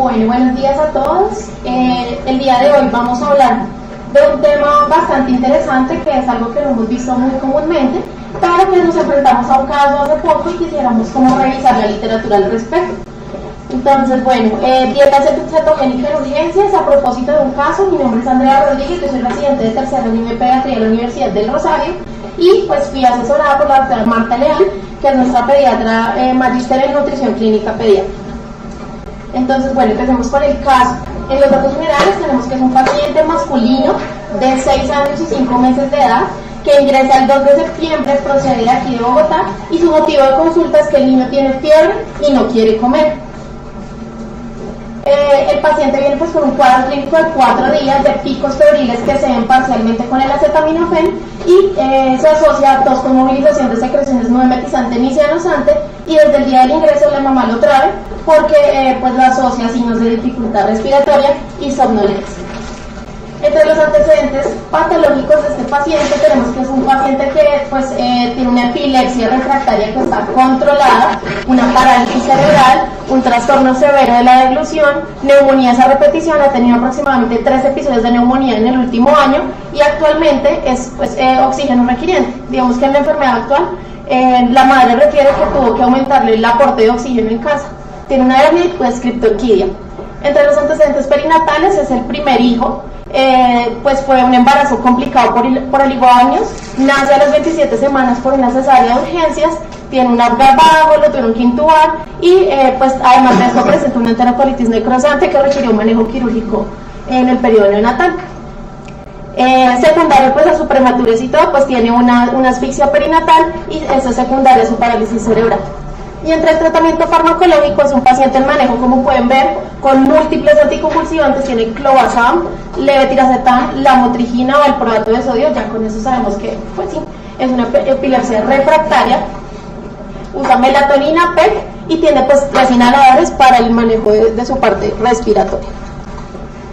Bueno, buenos días a todos. El día de hoy vamos a hablar de un tema bastante interesante que es algo que no hemos visto muy comúnmente, pero que nos enfrentamos a un caso hace poco y quisiéramos como revisar la literatura al respecto. Entonces, bueno, dieta cetogénica en urgencias. A propósito de un caso, mi nombre es Andrea Rodríguez, yo soy residente de tercer año de pediatría de la Universidad del Rosario y pues fui asesorada por la doctora Marta Leal, que es nuestra pediatra magíster en nutrición clínica pediátrica. Entonces, bueno, empecemos con el caso. En los datos generales tenemos que es un paciente masculino de 6 años y 5 meses de edad que ingresa el 2 de septiembre, procede de aquí de Bogotá y su motivo de consulta es que el niño tiene fiebre y no quiere comer. El paciente viene pues con un cuadro clínico de 4 días de picos febriles que se ven parcialmente con el acetaminofén y se asocia a tos con movilización de secreciones no emetizante ni cianosante, y desde el día del ingreso la mamá lo trae porque pues lo asocia a signos de dificultad respiratoria y somnolencia. Entre los antecedentes patológicos de este paciente tenemos que es un paciente que pues tiene una epilepsia refractaria que está controlada, una parálisis cerebral, un trastorno severo de la deglución, neumonías a repetición, ha tenido aproximadamente 3 episodios de neumonía en el último año y actualmente es pues, oxígeno requiriente. Digamos que en la enfermedad actual la madre refiere que tuvo que aumentarle el aporte de oxígeno en casa. Tiene una hernia y pues criptorquidia. Entre los antecedentes perinatales es el primer hijo. Pues fue un embarazo complicado por oligoaños, nace a las 27 semanas por una cesárea de urgencias, tiene un abgar bajo, lo tuvieron que intubar y pues además de esto presenta una enterocolitis necrosante que requirió un manejo quirúrgico en el periodo neonatal. Secundario pues a su prematurez y todo, pues tiene una asfixia perinatal y eso es secundario a su parálisis cerebral. Y entre el tratamiento farmacológico es un paciente en manejo, como pueden ver, con múltiples anticonvulsivantes, tiene clobazam, levetiracetam, lamotrigina o valproato de sodio, ya con eso sabemos que, pues sí, es una epilepsia refractaria, usa melatonina, PEG y tiene pues 3 inhaladores para el manejo de su parte respiratoria.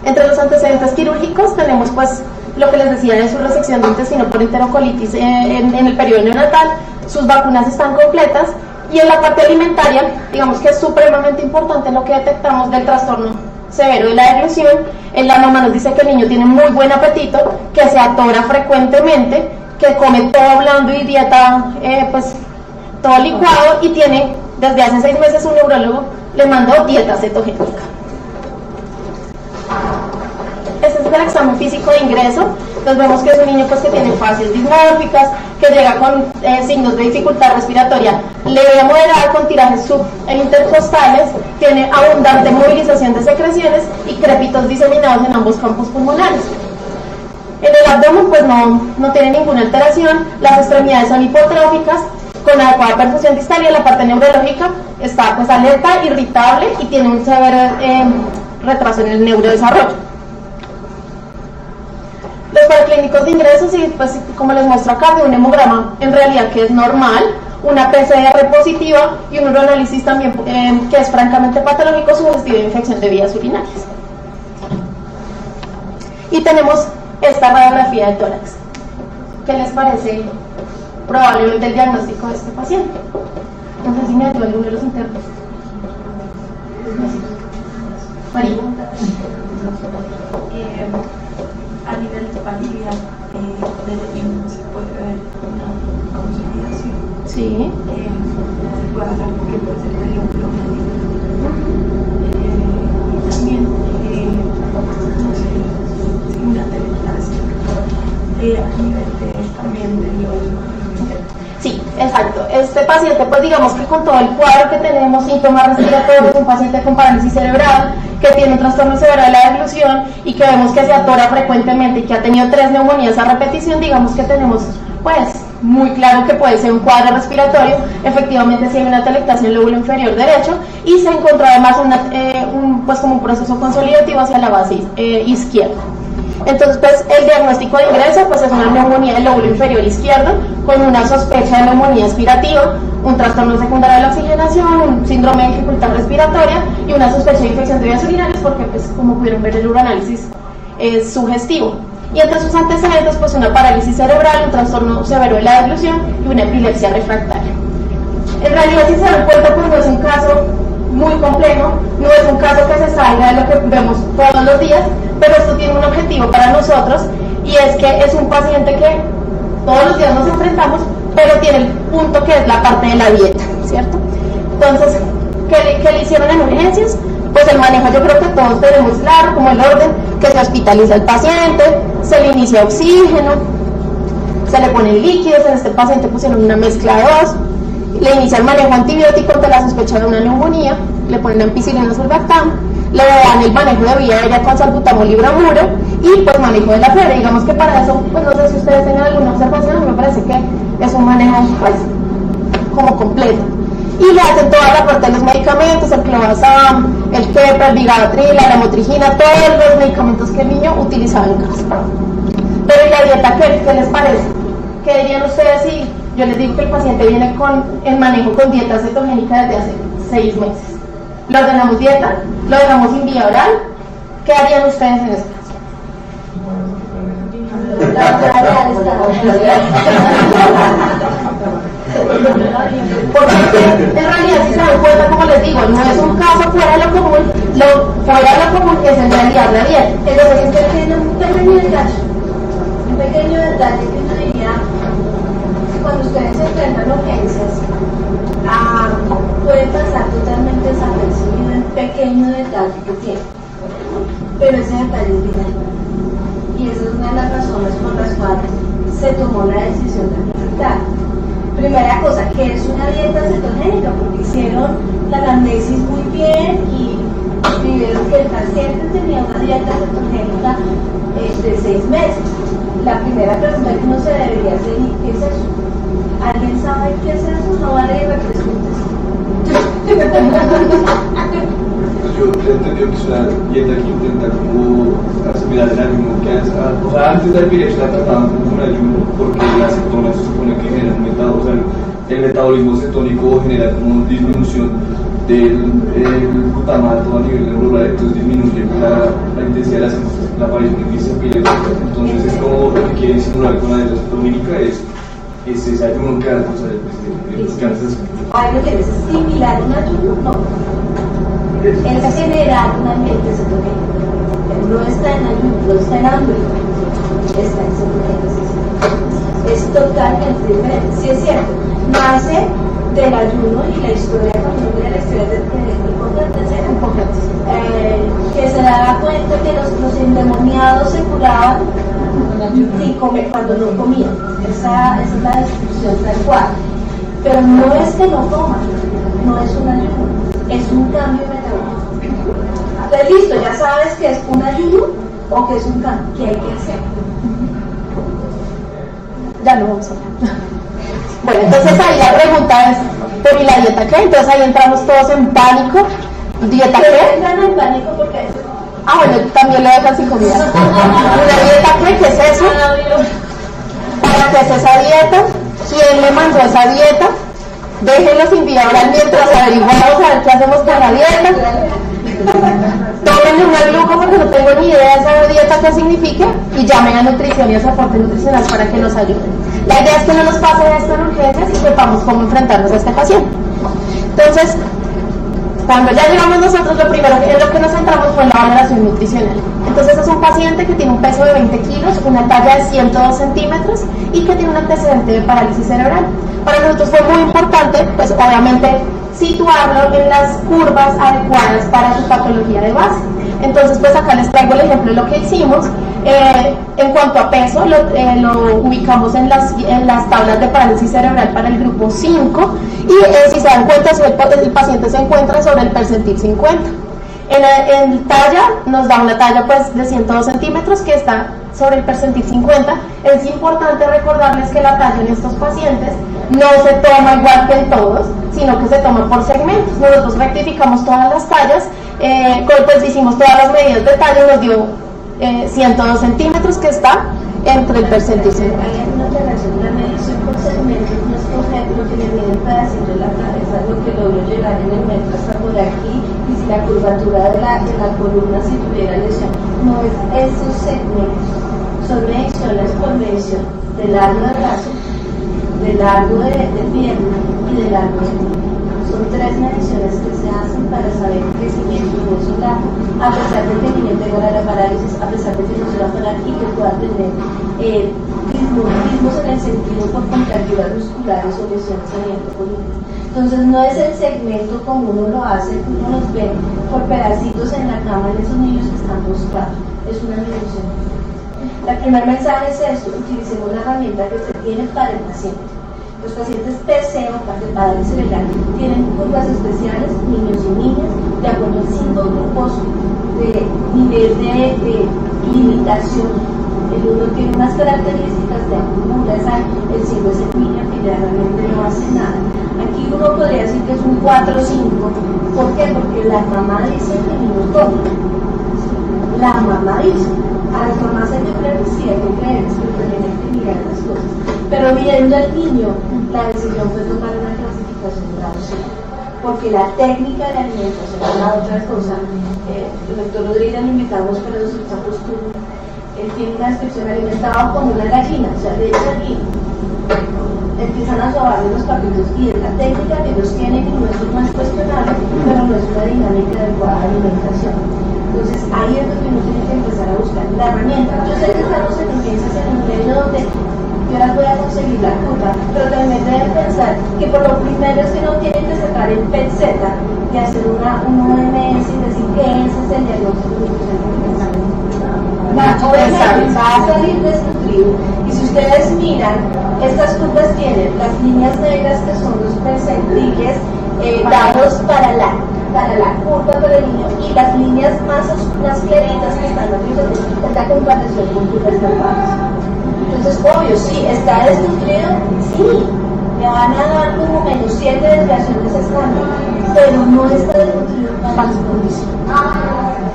Entre los antecedentes quirúrgicos tenemos pues lo que les decía de su resección de intestino por enterocolitis en el periodo neonatal, sus vacunas están completas. Y en la parte alimentaria, digamos que es supremamente importante lo que detectamos del trastorno severo de la deglución. La mamá nos dice que el niño tiene muy buen apetito, que se atora frecuentemente, que come todo blando y dieta pues todo licuado, y tiene desde hace 6 meses un neurólogo le mandó dieta cetogénica. Este es el examen físico de ingreso. Entonces vemos que es un niño pues, que tiene fases dismórficas, que llega con signos de dificultad respiratoria leve a moderada, con tirajes subintercostales, tiene abundante movilización de secreciones y crépitos diseminados en ambos campos pulmonares. En el abdomen pues no tiene ninguna alteración, las extremidades son hipotróficas, con adecuada perfusión distal, y la parte neurológica está pues alerta, irritable y tiene un severo retraso en el neurodesarrollo. Los paraclínicos de ingresos, y pues como les muestro acá, de un hemograma en realidad que es normal, una PCR positiva y un uroanálisis también que es francamente patológico, sugestivo de infección de vías urinarias. Y tenemos esta radiografía de tórax. ¿Qué les parece probablemente el diagnóstico de este paciente? No sé si me ayuda alguno de los internos. María. A nivel de pálida, desde tiempo se puede ver una consolidación. Sí. Puede haber que puede ser de lúpulo y también, no sé, una teleplasia. A nivel también de los... Sí, exacto. Este paciente, pues digamos que con todo el cuadro que tenemos, síntomas respiratorios, un paciente con parálisis cerebral, que tiene un trastorno severo de la deglución y que vemos que se atora frecuentemente y que ha tenido 3 neumonías a repetición, digamos que tenemos pues muy claro que puede ser un cuadro respiratorio. Efectivamente sí hay una atelectasia en el lóbulo inferior derecho y se encontró además pues como un proceso consolidativo hacia la base izquierda. Entonces pues el diagnóstico de ingreso pues es una neumonía del lóbulo inferior izquierdo con una sospecha de neumonía aspirativa, un trastorno secundario de la oxigenación, un síndrome de dificultad respiratoria y una sospecha de infección de vías urinarias, porque pues como pudieron ver el uroanálisis es sugestivo. Y entre sus antecedentes pues una parálisis cerebral, un trastorno severo de la deglución y una epilepsia refractaria. En realidad, si se dan cuenta, pues no es un caso muy complejo, no es un caso que se salga de lo que vemos todos los días, pero esto tiene un objetivo para nosotros y es que es un paciente que todos los días nos enfrentamos, pero tiene el punto que es la parte de la dieta, ¿cierto? Entonces, ¿qué le hicieron en urgencias? Pues el manejo yo creo que todos tenemos claro, como el orden, que se hospitaliza el paciente, se le inicia oxígeno, se le ponen líquidos, en este paciente pusieron una mezcla de dos, le inicia el manejo antibiótico ante la sospecha de una neumonía, le ponen ampicilina surfactam, le dan el manejo de vía aérea con salbutamol y bromuro y pues manejo de la fiebre. Digamos que para eso, pues no sé si ustedes tengan alguna observación, me parece que es un manejo pues como completo. Y le hacen toda la parte de los medicamentos, el clobazam, el kepa, el vigatril, la lamotrigina, todos los medicamentos que el niño utilizaba en casa. Pero ¿y la dieta qué les parece? ¿Qué dirían ustedes si yo les digo que el paciente viene con el manejo con dieta cetogénica desde hace 6 meses? ¿Le ordenamos dieta? ¿Lo dejamos sin vía oral? ¿Qué harían ustedes en ese caso? Porque en realidad, si se dan cuenta, como les digo, no es un caso fuera de lo común, fuera de lo común es en realidad la dieta. Entonces, tiene un pequeño detalle que uno diría, cuando ustedes se enfrentan a urgencias, puede pasar totalmente desapercibido el pequeño detalle que tiene, pero ese detalle es vital. Y esa es una de las razones por las cuales se tomó la decisión de presentar. Primera cosa, que es una dieta cetogénica, porque hicieron la anamnesis muy bien y vieron que el paciente tenía una dieta cetogénica de 6 meses. La primera pregunta que uno se debería hacer es ¿qué es eso? ¿Alguien sabe qué es eso? No vale que me preguntes. Yo entendí que es una dieta que intenta como asimilar el ayuno que hace, o sea, antes de la epilepsia la trataban como un ayuno porque la cetona se supone que genera un metabólico, o sea, el metabolismo cetónico genera como disminución del glutamato a nivel neuronal, entonces disminuye la intensidad de la aparición de crisis epilépticas. Entonces es como lo que quieren simular con la dieta cetogénica es ese ayuno que hace, o sea, que hace. ¿Algo que es similar a un ayuno? No. Es generar un ambiente cetogénico. No está en ayuno, no está en hambre, está en cetogénesis. Es totalmente diferente. Sí es cierto, nace del ayuno y la historia también de la historia de que se daba cuenta que los endemoniados se curaban sin comer cuando no comían. Esa es la descripción tal cual. Pero no es que no coman, no es un ayuno, es un cambio metabólico. Entonces listo, ya sabes que es un ayuno o que es un cambio, ¿qué hay que hacer? Ya lo vamos a hablar. Bueno, entonces ahí la pregunta es, ¿pero y la dieta qué? Entonces ahí entramos todos en pánico. ¿Dieta qué? Entran en pánico porque bueno, también lo dejan sin comida. ¿Una dieta qué? ¿Qué es eso? ¿Para qué es esa dieta? ¿Quién le mandó esa dieta? Déjenlo sin vía oral mientras averiguamos a ver qué hacemos con la dieta. Tómenle una gluco porque no tengo ni idea de esa dieta qué significa y llamen a nutrición y a soporte nutricional para que nos ayuden. La idea es que no nos pase esto en urgencias y sepamos cómo enfrentarnos a este paciente. Entonces, cuando ya llegamos nosotros, lo primero en lo que nos centramos fue en la valoración nutricional. Entonces es un paciente que tiene un peso de 20 kilos, una talla de 102 centímetros y que tiene un antecedente de parálisis cerebral. Para nosotros fue muy importante, pues obviamente, situarlo en las curvas adecuadas para su patología de base. Entonces, pues acá les traigo el ejemplo de lo que hicimos. En cuanto a peso, lo ubicamos en las tablas de parálisis cerebral para el grupo 5 y si se dan cuenta, el paciente se encuentra sobre el percentil 50. En talla, nos da una talla pues de 102 centímetros que está sobre el percentil 50. Es importante recordarles que la talla en estos pacientes no se toma igual que en todos, sino que se toma por segmentos. Nosotros rectificamos todas las tallas, pues hicimos todas las medidas de talla y nos dio 102 centímetros que está entre el percentil 50. Hay una relación, la medición por segmentos no es coger lo que le mide el pedacito de la cabeza, lo que logró llegar en el metro hasta por aquí, y si la curvatura de la columna si tuviera lesión, no es esos segmentos, son mediciones por medición de largo de brazo, de largo de pierna y de largo de mano. Son 3 mediciones que se hacen para a pesar de que el niño tenga la parálisis, a pesar de que no se va a parar y que pueda tener dismorfismos en el sentido por contracturas musculares o lesiones a nivel columnar. Entonces no es el segmento como uno lo hace, uno los ve por pedacitos en la cama de esos niños que están postrados, es una disminución. El primer mensaje es esto: utilicemos la herramienta que se tiene para el paciente. Los pacientes TCE o parálisis cerebral tienen curvas especiales, niños y niñas, de acuerdo a 5 grupos de nivel de limitación. El uno tiene unas características de acumulación, el 5 es el niño que realmente no hace nada. Aquí uno podría decir que es un 4 o 5. ¿Por qué? Porque la mamá dice que el niño toma. La mamá dice. A las mamás hay que creerles, sí, hay que creerles, pero también hay que mirar las cosas. Pero viendo al niño, la decisión fue tomar una clasificación grado 5. Porque la técnica de alimentación es la otra cosa. El doctor Rodríguez lo invitamos para los exámenes. Él tiene una descripción: alimentado como una gallina, o sea, de hecho aquí empiezan a sobarle los papitos, y es la técnica que ellos tienen, y eso no es cuestionable, pero no es una dinámica adecuada de alimentación. Entonces ahí es donde uno tiene que empezar a buscar la herramienta. Yo sé que estamos en urgencias en un medio donde yo las voy a conseguir la curva, pero también deben pensar que por lo primero es que no tienen que sacar el PET-Z y hacer un OMS y decir que ese es el diagnóstico nutricional. Va a salir desnutrido. Y si ustedes miran, estas curvas tienen las líneas negras, que son los percentiles dados para la curva para el niño, y las líneas más claritas que están aquí es la comparación con curvas normales. Entonces, obvio, sí, está desnutrido, sí, le van a dar como menos 7 desviaciones estándar, pero no está desnutrido para su condición.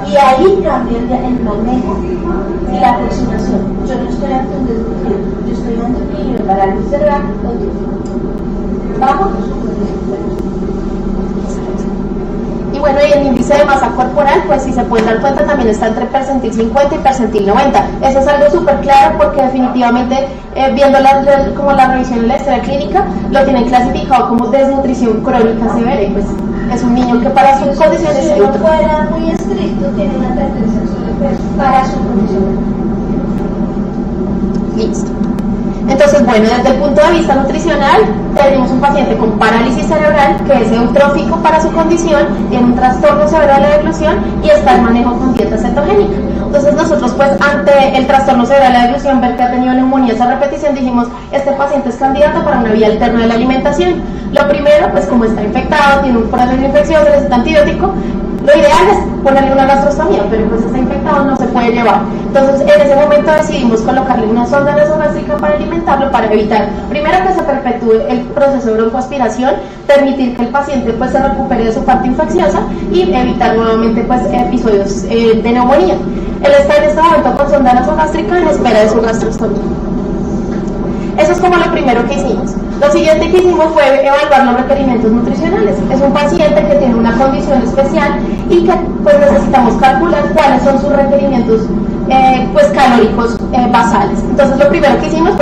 Y ahí cambia el manejo y la aproximación. Yo no estoy ante un desnutrido, yo estoy ante un niño de parálisis cerebral bajo su condición. Y bueno, y el índice de masa corporal, pues si se pueden dar cuenta, también está entre percentil 50 y percentil 90. Eso es algo súper claro, porque definitivamente, viendo como la revisión en la historia clínica, lo tienen clasificado como desnutrición crónica severa, y pues es un niño que para sus condiciones... Si no fuera muy estricto, tiene una tendencia a sobrepeso para su condición. Listo. Entonces, bueno, desde el punto de vista nutricional, tenemos un paciente con parálisis cerebral que es eutrófico para su condición, tiene un trastorno severo de la deglución y está en manejo con dieta cetogénica. Entonces nosotros, pues, ante el trastorno severo de la deglución, ver que ha tenido neumonías a repetición, dijimos, este paciente es candidato para una vía alterna de la alimentación. Lo primero, pues como está infectado, tiene un proceso infeccioso, necesita antibiótico, lo ideal es ponerle una gastrostomía, pero pues está infectado, no se puede llevar. Entonces, en ese momento decidimos colocarle una sonda nasogástrica para alimentarlo, para evitar, primero, que se perpetúe el proceso de broncoaspiración, permitir que el paciente pues se recupere de su parte infecciosa y evitar nuevamente pues episodios de neumonía. Él está en este momento con sonda nasogástrica en espera de su gastrostomía. Eso es como lo primero que hicimos. Lo siguiente que hicimos fue evaluar los requerimientos nutricionales. Es un paciente que tiene una condición especial y que pues necesitamos calcular cuáles son sus requerimientos pues calóricos basales. Entonces lo primero que hicimos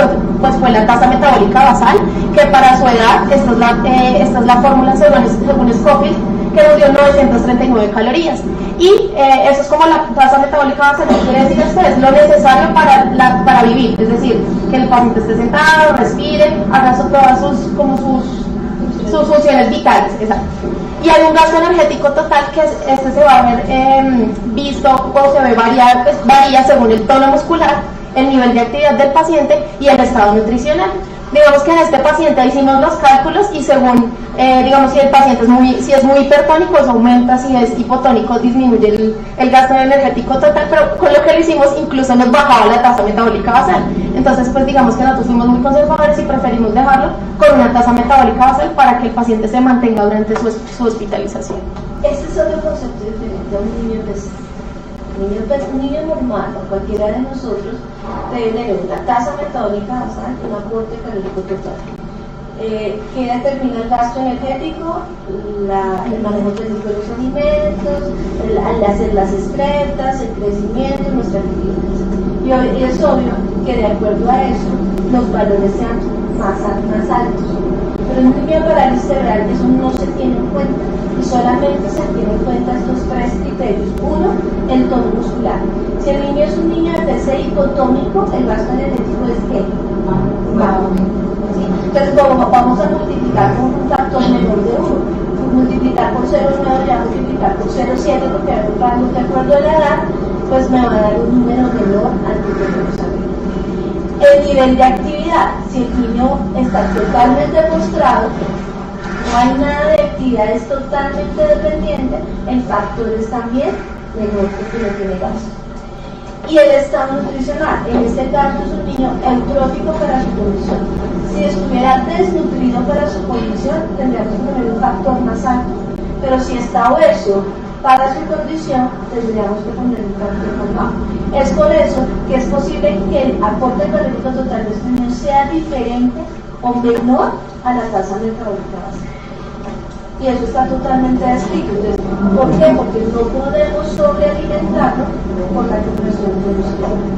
fue la tasa metabólica basal, que para su edad, esta es la fórmula según Scofield, que nos dio 939 calorías. Y eso es como la tasa metabólica basal, que quiere decir esto, es lo necesario para vivir, es decir, que el paciente esté sentado, respire, haga todas sus funciones vitales. Exacto. Y hay un gasto energético total que se va a ver visto o se ve varía según el tono muscular, el nivel de actividad del paciente y el estado nutricional. Digamos que en este paciente hicimos los cálculos y según, digamos, si el paciente si es muy hipertónico, eso aumenta, si es hipotónico, disminuye el gasto energético total, pero con lo que lo hicimos incluso nos bajaba la tasa metabólica basal. Entonces, pues digamos que nosotros fuimos muy conservadores y preferimos dejarlo con una tasa metabólica basal para que el paciente se mantenga durante su hospitalización. Este es otro concepto diferente a un niño pesado. Un niño normal o cualquiera de nosotros debe tener una tasa metabólica basal y un aporte calórico total. ¿Qué determina el gasto energético? El manejo técnico de los alimentos, al hacer las excretas, el crecimiento, nuestra actividad. Y es obvio que de acuerdo a eso los valores sean más altos. Pero en un niño de parálisis cerebral eso no se tiene en cuenta y solamente se tiene en cuenta estos tres criterios. Uno, el tono muscular. Si el niño es un niño de TC hipotónico, el gasto energético es ¿qué? Bajo. ¿Sí? Entonces vamos a multiplicar con un factor menor de 1. Multiplicar por 0,9 ya multiplicar por 0,7 porque hay un rango de acuerdo a la edad, pues me va a dar un número menor al que queremos saber. El nivel de actividad, si el niño está totalmente postrado, no hay nada de actividad, es totalmente dependiente, el factor es también menor porque no tiene gasto. Y el estado nutricional, en este caso es un niño eutrófico para su condición. Si estuviera desnutrido para su condición, tendríamos que poner un factor más alto, pero si está obeso para su condición, tendríamos que poner un factor más bajo. Es por eso que es posible que el aporte calórico total de este niño sea diferente o menor a la tasa metabólica básica. Y eso está totalmente descrito. Entonces, ¿por qué? Porque no podemos sobrealimentarlo por la compresión de los cuerpos.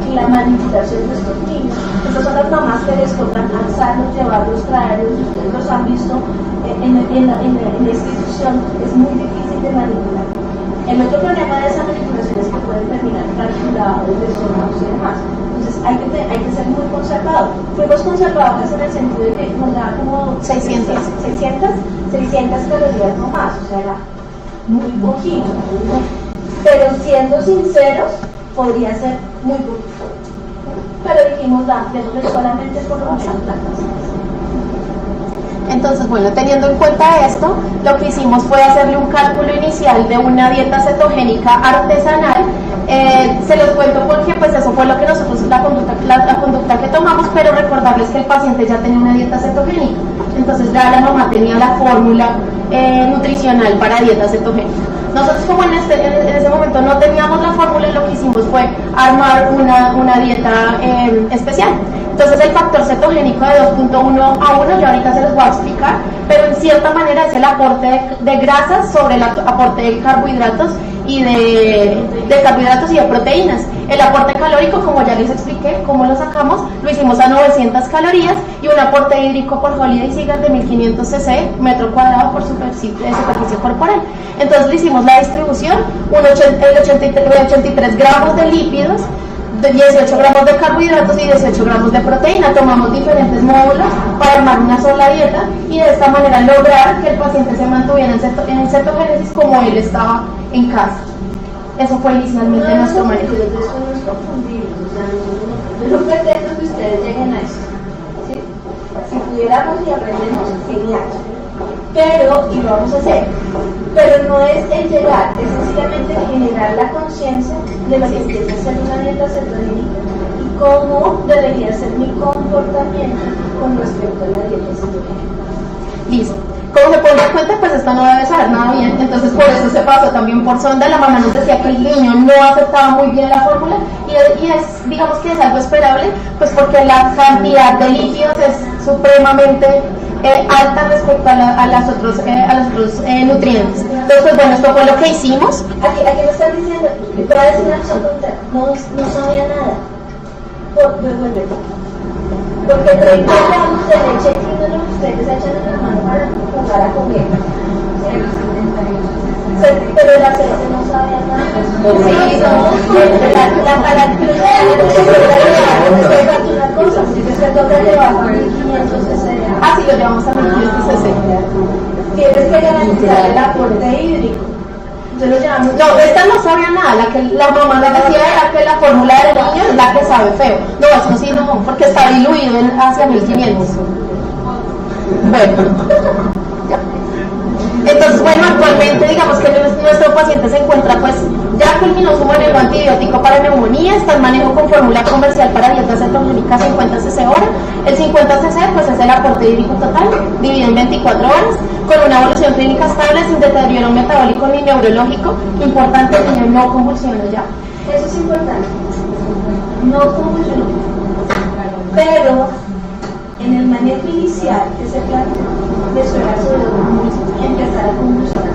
Y la manipulación de estos niños, estas son las mamás que les tocan alzarlos, llevarlos, traerlos, ustedes los han visto en la institución, es muy difícil de manipular. El otro problema de esa manipulación es que pueden terminar fracturados, lesionados y demás. Entonces hay que ser muy conservador. Fuimos conservadores en el sentido de que nos da como 600 calorías no más, o sea, era muy poquito. Pero siendo sinceros, podría ser muy poquito. Pero dijimos, démosle solamente por lo menos la casa. Entonces, bueno, teniendo en cuenta esto, lo que hicimos fue hacerle un cálculo inicial de una dieta cetogénica artesanal. Se los cuento porque pues eso fue lo que nosotros, la conducta que tomamos, pero recordarles que el paciente ya tenía una dieta cetogénica. Entonces ya la mamá tenía la fórmula nutricional para dieta cetogénica. Nosotros como en ese momento no teníamos la fórmula, lo que hicimos fue armar una dieta especial. Entonces el factor cetogénico de 2.1 a 1, yo ahorita se los voy a explicar, pero en cierta manera es el aporte de grasas sobre el aporte de carbohidratos y de carbohidratos y de proteínas. El aporte calórico, como ya les expliqué, cómo lo sacamos, lo hicimos a 900 calorías y un aporte hídrico por Holiday Seagull de 1500 cc metro cuadrado por superficie corporal. Entonces le hicimos la distribución, 83 gramos de lípidos, 18 gramos de carbohidratos y 18 gramos de proteína. Tomamos diferentes módulos para armar una sola dieta y de esta manera lograr que el paciente se mantuviera en cetogénesis como él estaba en casa. Eso fue inicialmente nuestro manejo. Eso no es confundible, o sea, yo no pretendo que ustedes lleguen a eso. ¿Sí? Si pudiéramos y aprendemos, genial. Pero, y lo vamos a hacer, pero no es el llegar, es sencillamente generar la conciencia de lo que empieza a ser una dieta cetogénica y cómo debería ser mi comportamiento con respecto a la dieta cetogénica. Listo. Como se puede dar cuenta, pues esto no debe saber nada bien, entonces por eso se pasó también por sonda. La mamá nos decía que el niño no aceptaba muy bien la fórmula y es, digamos que es algo esperable, pues porque la cantidad de lípidos es supremamente alta respecto a los otros nutrientes. Entonces, pues bueno, esto fue lo que hicimos. Aquí me están diciendo, te voy a decir una cosa tonta, no sabía nada. Porque 30 gramos de leche fina es lo que ustedes echan en la mano para jugar a comer. Pero la cese no sabía nada. Sí, la característica una cosa, se toca llevar a 1500 cc. Ah, sí, lo llevamos a 1500 cc. Tienes que garantizar el aporte hídrico. No, esta no sabía nada, la mamá le decía era que la fórmula del niño es la que sabe feo. No, eso sí no, porque está diluido hacia 1500. Bueno. Entonces, bueno, actualmente digamos que nuestro paciente se encuentra, pues, ya culminó su manejo antibiótico para neumonía, está en manejo con fórmula comercial para dieta cetogénica 50 cc hora. El 50 cc, pues, es el aporte hídrico total, dividido en 24 horas, con una evolución clínica estable, sin deterioro metabólico ni neurológico. Importante, el niño no convulsiona ya. Eso es importante. No convulsiona. Pero, en el manejo inicial que se plantea, eso era sobre empezar a convulsionar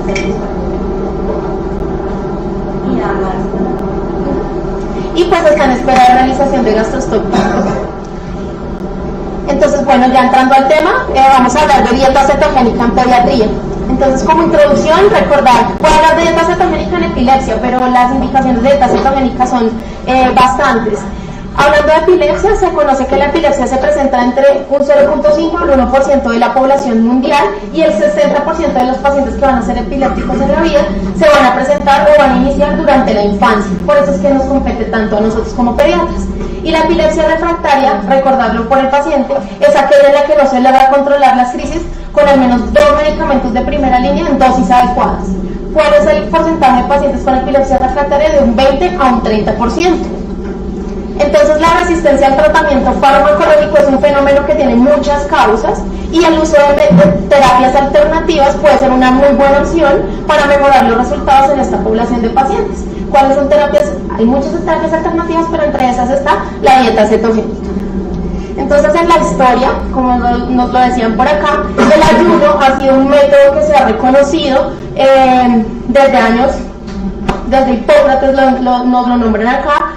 y a más. Y pues está en espera de realización de gastroscopia. Entonces, bueno, ya ya entrando al tema, vamos a hablar de dieta cetogénica en pediatría. Entonces, como introducción, recordar, puedo hablar de dieta cetogénica en epilepsia, pero las indicaciones de dieta cetogénica son bastantes. Hablando de epilepsia, se conoce que la epilepsia se presenta entre un 0.5 al 1% de la población mundial y el 60% de los pacientes que van a ser epilépticos en la vida se van a presentar o van a iniciar durante la infancia. Por eso es que nos compete tanto a nosotros como pediatras. Y la epilepsia refractaria, recordarlo por el paciente, es aquella en la que no se logra controlar las crisis con al menos 2 medicamentos de primera línea en dosis adecuadas. ¿Cuál es el porcentaje de pacientes con epilepsia refractaria? De un 20 a un 30%. Entonces, la resistencia al tratamiento farmacológico es un fenómeno que tiene muchas causas y el uso de terapias alternativas puede ser una muy buena opción para mejorar los resultados en esta población de pacientes. ¿Cuáles son terapias? Hay muchas terapias alternativas, pero entre esas está la dieta cetogénica. Entonces, en la historia, como nos lo decían por acá, el ayuno ha sido un método que se ha reconocido desde años, desde Hipócrates nos lo nombran acá,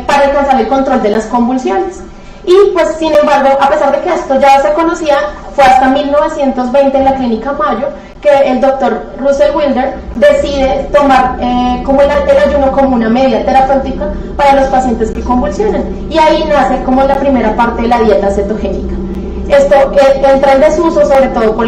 para alcanzar el control de las convulsiones. Y pues, sin embargo, a pesar de que esto ya se conocía, fue hasta 1920 en la Clínica Mayo que el doctor Russell Wilder decide tomar como el ayuno como una medida terapéutica para los pacientes que convulsionan. Y ahí nace como la primera parte de la dieta cetogénica. Esto entra en desuso, sobre todo por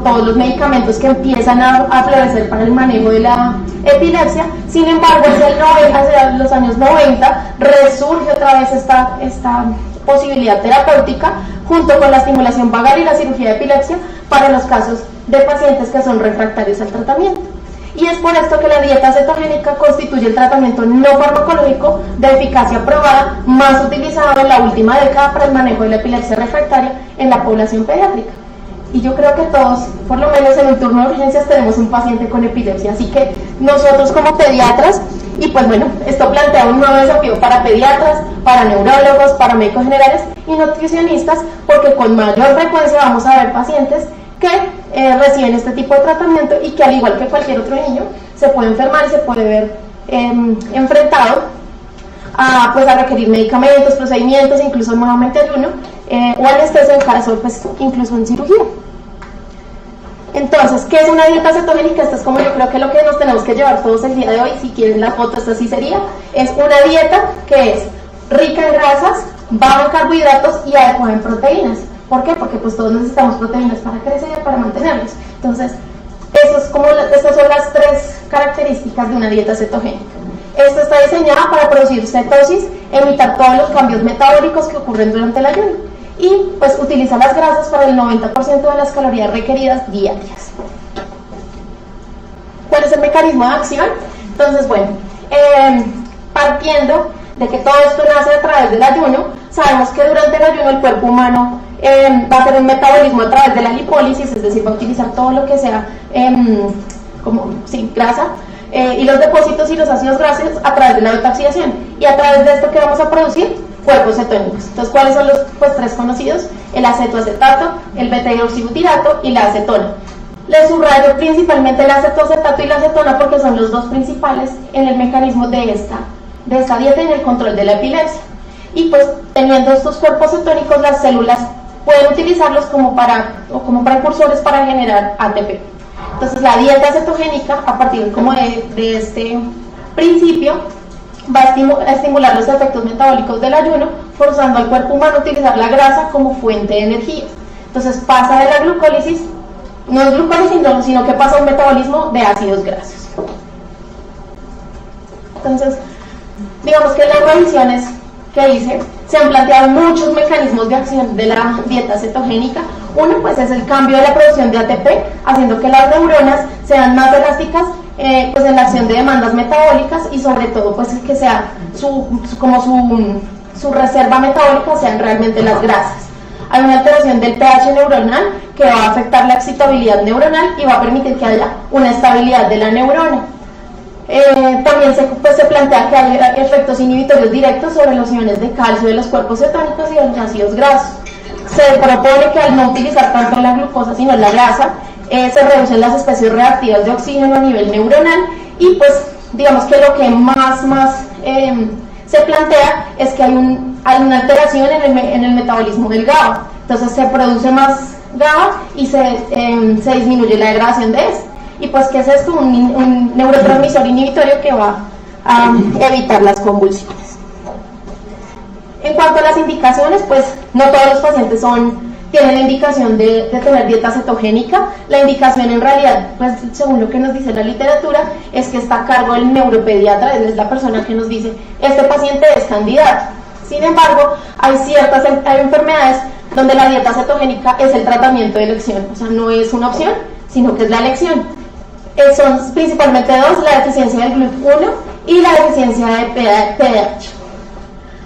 todos los medicamentos que empiezan a florecer para el manejo de la epilepsia. Sin embargo, hacia los años 90 resurge otra vez esta posibilidad terapéutica junto con la estimulación vagal y la cirugía de epilepsia para los casos de pacientes que son refractarios al tratamiento. Y es por esto que la dieta cetogénica constituye el tratamiento no farmacológico de eficacia probada más utilizado en la última década para el manejo de la epilepsia refractaria en la población pediátrica. Y yo creo que todos, por lo menos en un turno de urgencias, tenemos un paciente con epilepsia. Así que nosotros como pediatras, y pues bueno, esto plantea un nuevo desafío para pediatras, para neurólogos, para médicos generales y nutricionistas, porque con mayor frecuencia vamos a ver pacientes que reciben este tipo de tratamiento y que, al igual que cualquier otro niño, se puede enfermar y se puede ver enfrentado a requerir medicamentos, procedimientos, incluso nuevamente ayuno o anestesia en caso, pues, incluso en cirugía. Entonces, ¿qué es una dieta cetogénica? Esto es como yo creo que lo que nos tenemos que llevar todos el día de hoy. Si quieren la foto, esta sí sería. Es una dieta que es rica en grasas, baja en carbohidratos y adecuada en proteínas. ¿Por qué? Porque pues todos necesitamos proteínas para crecer y para mantenernos. Entonces, estas son las 3 características de una dieta cetogénica. Esta está diseñada para producir cetosis, evitar todos los cambios metabólicos que ocurren durante el ayuno y pues utiliza las grasas para el 90% de las calorías requeridas diarias. ¿Cuál es el mecanismo de acción? Entonces, bueno, partiendo de que todo esto nace a través del ayuno, sabemos que durante el ayuno el cuerpo humano va a hacer un metabolismo a través de la lipólisis, es decir, va a utilizar todo lo que sea grasa y los depósitos y los ácidos grasos a través de la beta-oxidación. Y a través de esto, ¿qué vamos a producir? Cuerpos cetónicos. Entonces, ¿cuáles son los 3 conocidos? El acetoacetato, el beta-hidroxibutirato y la acetona. Les subrayo principalmente el acetoacetato y la acetona porque son los 2 principales en el mecanismo de esta dieta y en el control de la epilepsia. Y pues, teniendo estos cuerpos cetónicos, las células pueden utilizarlos como precursores para generar ATP. Entonces, la dieta cetogénica, a partir de este principio, va a estimular los efectos metabólicos del ayuno, forzando al cuerpo humano a utilizar la grasa como fuente de energía. Entonces, pasa de la glucólisis, no es glucólisis, sino que pasa a un metabolismo de ácidos grasos. Entonces, digamos que las revisiones que hice, se han planteado muchos mecanismos de acción de la dieta cetogénica. Uno, pues, es el cambio de la producción de ATP, haciendo que las neuronas sean más elásticas pues en la acción de demandas metabólicas y sobre todo pues que sea su reserva metabólica sean realmente las grasas. Hay una alteración del pH neuronal que va a afectar la excitabilidad neuronal y va a permitir que haya una estabilidad de la neurona. También se plantea que hay efectos inhibitorios directos sobre los iones de calcio de los cuerpos cetónicos y de los ácidos grasos. Se propone que al no utilizar tanto la glucosa sino la grasa, se reducen las especies reactivas de oxígeno a nivel neuronal y pues digamos que lo que más se plantea es que hay una alteración en el metabolismo del GABA. entonces se produce más GABA y se disminuye la degradación de eso. Y pues que ese es como un neurotransmisor inhibitorio que va a evitar las convulsiones. En cuanto a las indicaciones, pues no todos los pacientes tienen la indicación de tener dieta cetogénica. La indicación en realidad, pues según lo que nos dice la literatura, es que está a cargo del neuropediatra, es la persona que nos dice, este paciente es candidato. Sin embargo, hay enfermedades donde la dieta cetogénica es el tratamiento de elección, o sea, no es una opción, sino que es la elección. Son principalmente dos, la deficiencia del GLUT1 y la deficiencia de PDH.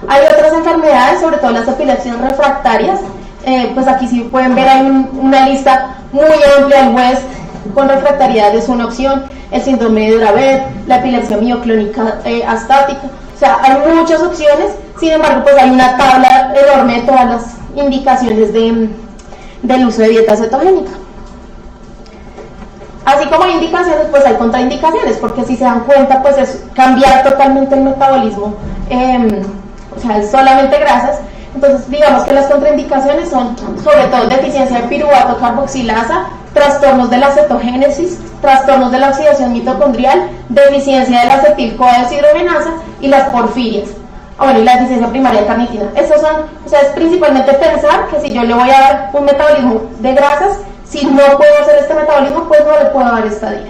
Hay otras enfermedades, sobre todo las epilepsias refractarias, pues aquí sí pueden ver, hay una lista muy amplia, el West con refractariedad es una opción, el síndrome de Dravet, la epilepsia mioclónica astática, o sea, hay muchas opciones. Sin embargo, pues hay una tabla enorme de todas las indicaciones del uso de dieta cetogénica. Así como hay indicaciones, pues hay contraindicaciones, porque si se dan cuenta, pues es cambiar totalmente el metabolismo, o sea, es solamente grasas. Entonces, digamos que las contraindicaciones son, sobre todo, deficiencia de piruvato carboxilasa, trastornos de la cetogénesis, trastornos de la oxidación mitocondrial, deficiencia de la acetil-CoA deshidrogenasa y las porfirias. Bueno, y la deficiencia primaria de carnitina. Estos son, o sea, es principalmente pensar que si yo le voy a dar un metabolismo de grasas, si no puedo hacer este metabolismo, pues no le puedo dar esta dieta.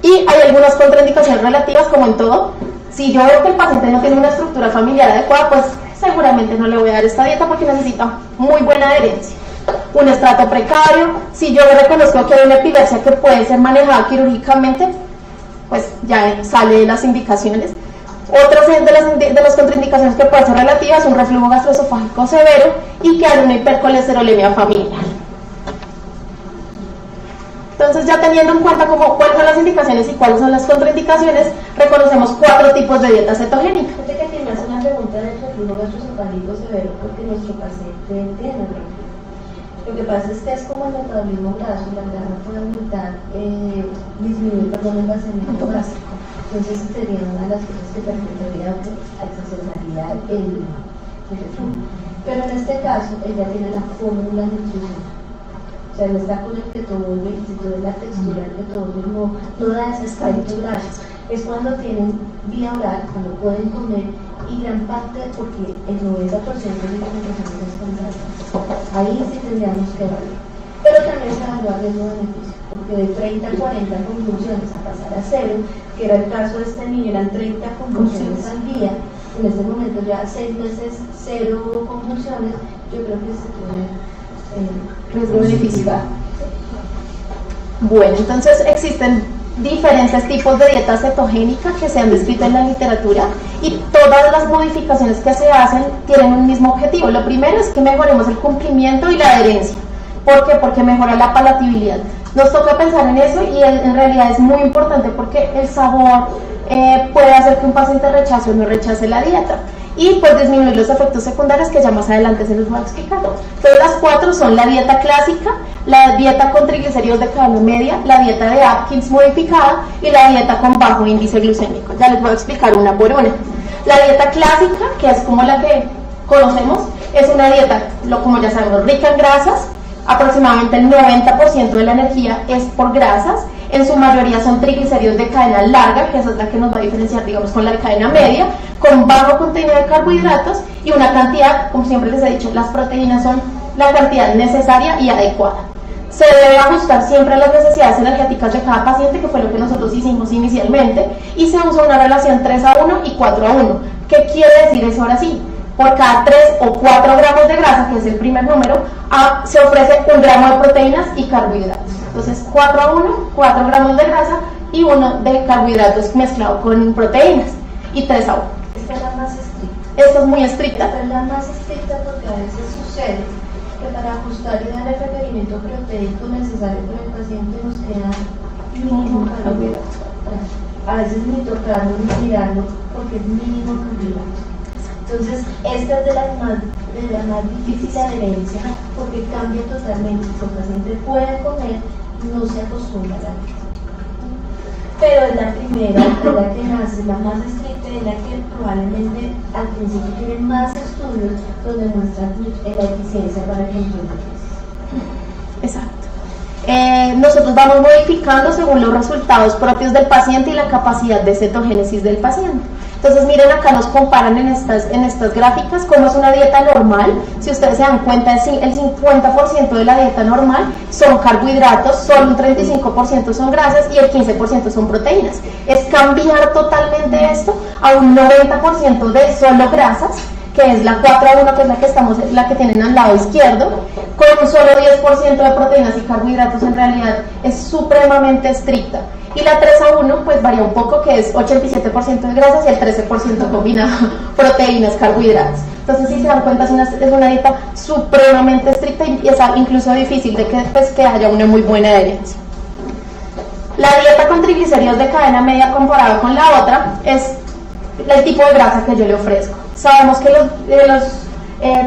Y hay algunas contraindicaciones relativas, como en todo. Si yo veo que el paciente no tiene una estructura familiar adecuada, pues seguramente no le voy a dar esta dieta porque necesita muy buena adherencia. Un estrato precario, si yo reconozco que hay una epilepsia que puede ser manejada quirúrgicamente, pues ya sale de las indicaciones. Otras de las contraindicaciones que pueden ser relativas, un reflujo gastroesofágico severo y que hay una hipercolesterolemia familiar. Entonces, ya teniendo en cuenta cuáles son las indicaciones y cuáles son las contraindicaciones, reconocemos 4 tipos de dieta cetogénica. Fíjate que me hace una pregunta del reflujo gastroesofágico severo porque nuestro paciente tiene reflujo. Lo que pasa es que es como el metabolismo graso, la grasa por aumentar, disminuir el vaciamiento gástrico. Entonces sería una de las cosas que permitiría que exacerbaría el reflujo. Pero en este caso, ella tiene la fórmula nutricional. O sea, no está con el ketovol, si tú ves la textura del ketovol, no da ese aspecto graso. Es cuando tienen vía oral, cuando pueden comer, y gran parte, porque el 90% de la alimentación es con grasas. Ahí sí tendríamos que evaluar. Pero también se evalúa el beneficio, porque de 30 a 40 convulsiones a pasar a 0, que era el caso de este niño, eran 30 convulsiones al día. En este momento ya 6 meses, 0 convulsiones, yo creo que se puede riesgo-beneficio. Bueno, entonces existen diferentes tipos de dieta cetogénica que se han descrito en la literatura y todas las modificaciones que se hacen tienen un mismo objetivo. Lo primero es que mejoremos el cumplimiento y la adherencia. ¿Por qué? Porque mejora la palatabilidad. Nos toca pensar en eso y en realidad es muy importante porque el sabor puede hacer que un paciente rechace o no rechace la dieta. Y pues disminuir los efectos secundarios que ya más adelante se los voy a explicar. Entonces las 4 son la dieta clásica, la dieta con triglicéridos de cadena media, la dieta de Atkins modificada y la dieta con bajo índice glucémico. Ya les voy a explicar una por una. La dieta clásica, que es como la que conocemos, es una dieta, como ya sabemos, rica en grasas. Aproximadamente el 90% de la energía es por grasas. En su mayoría son triglicéridos de cadena larga, que esa es la que nos va a diferenciar, digamos, con la de cadena media, con bajo contenido de carbohidratos y una cantidad, como siempre les he dicho, las proteínas son la cantidad necesaria y adecuada. Se debe ajustar siempre a las necesidades energéticas de cada paciente, que fue lo que nosotros hicimos inicialmente, y se usa una relación 3:1 y 4:1. ¿Qué quiere decir eso ahora sí? Por cada 3 o 4 gramos de grasa, que es el primer número, se ofrece 1 gramo de proteínas y carbohidratos. Entonces 4:1, 4 gramos de grasa y 1 de carbohidratos mezclado con proteínas, y 3:1. Esta es la más estricta. Esto es muy estricta. Esta es la más estricta porque a veces sucede que para ajustar y dar el requerimiento proteico necesario para el paciente nos queda mínimo carbohidrato. A veces ni tocarlo ni tirarlo porque es mínimo carbohidrato. Entonces, esta es de la más difícil adherencia porque cambia totalmente. Si el paciente puede comer, no se acostumbra a la dieta. Pero es la primera, es la que nace, la más estricta, es la que probablemente al principio tiene más estudios estudios donde muestran la eficiencia para el control de crisis. Exacto. Nosotros vamos modificando según los resultados propios del paciente y la capacidad de cetogénesis del paciente. Entonces miren, acá nos comparan en estas gráficas cómo es una dieta normal. Si ustedes se dan cuenta, el 50% de la dieta normal son carbohidratos, solo un 35% son grasas y el 15% son proteínas. Es cambiar totalmente esto a un 90% de solo grasas, que es la 4-1, que es la que tienen al lado izquierdo, con un solo 10% de proteínas y carbohidratos. En realidad es supremamente estricta. Y la 3-1 pues varía un poco, que es 87% de grasas y el 13% combinado proteínas, carbohidratos. Entonces, si se dan cuenta, es una dieta supremamente estricta y es incluso difícil de que haya una muy buena adherencia. La dieta con triglicéridos de cadena media comparada con la otra es el tipo de grasa que yo le ofrezco. Sabemos que los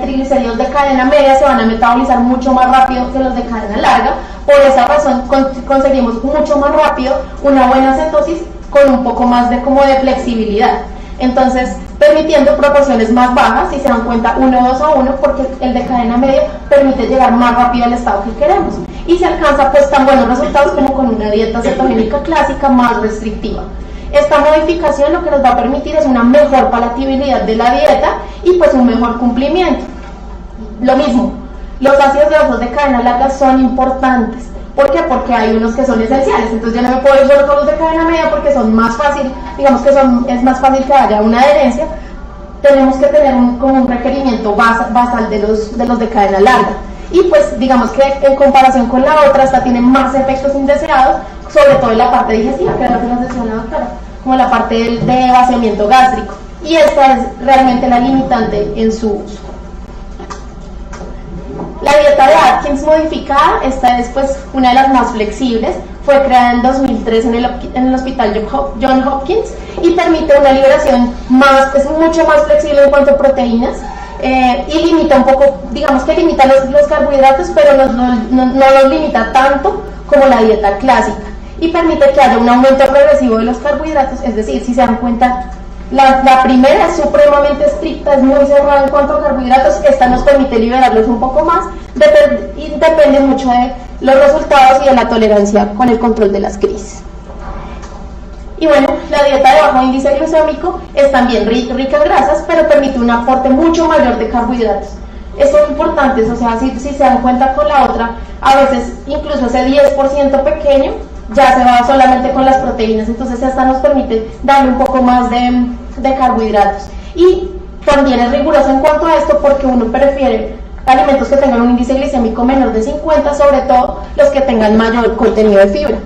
triglicéridos de cadena media se van a metabolizar mucho más rápido que los de cadena larga. Por esa razón conseguimos mucho más rápido una buena cetosis con un poco más de flexibilidad. Entonces, permitiendo proporciones más bajas, si se dan cuenta 1-2-1, porque el de cadena media permite llegar más rápido al estado que queremos. Y se alcanza pues tan buenos resultados como con una dieta cetogénica clásica más restrictiva. Esta modificación lo que nos va a permitir es una mejor palatabilidad de la dieta y pues un mejor cumplimiento. Lo mismo, los ácidos grasos de cadena larga son importantes. ¿Por qué? Porque hay unos que son esenciales. Entonces yo no me puedo ir solo con los de cadena media porque son más fácil, digamos que es más fácil que haya una adherencia. Tenemos que tener un requerimiento basal de los de cadena larga. Y pues digamos que en comparación con la otra, esta tiene más efectos indeseados, sobre todo en la parte digestiva, que es lo que nos decía la doctora, como la parte de vaciamiento gástrico. Y esta es realmente la limitante en su uso. La dieta de Atkins modificada, esta es pues una de las más flexibles, fue creada en 2003 en el Hospital Johns Hopkins y permite una liberación es mucho más flexible en cuanto a proteínas. Y limita un poco, digamos que limita los carbohidratos, pero no los limita tanto como la dieta clásica, y permite que haya un aumento progresivo de los carbohidratos. Es decir, si se dan cuenta, la primera es supremamente estricta, es muy cerrada en cuanto a carbohidratos. Esta nos permite liberarlos un poco más, y depende mucho de los resultados y de la tolerancia con el control de las crisis. Y bueno, la dieta de bajo índice glucémico es también rica en grasas, pero permite un aporte mucho mayor de carbohidratos. Estos son importantes, o sea, si se dan cuenta con la otra, a veces incluso ese 10% pequeño ya se va solamente con las proteínas. Entonces esta nos permite darle un poco más de carbohidratos. Y también es riguroso en cuanto a esto, porque uno prefiere alimentos que tengan un índice glicémico menor de 50, sobre todo los que tengan mayor contenido de fibra.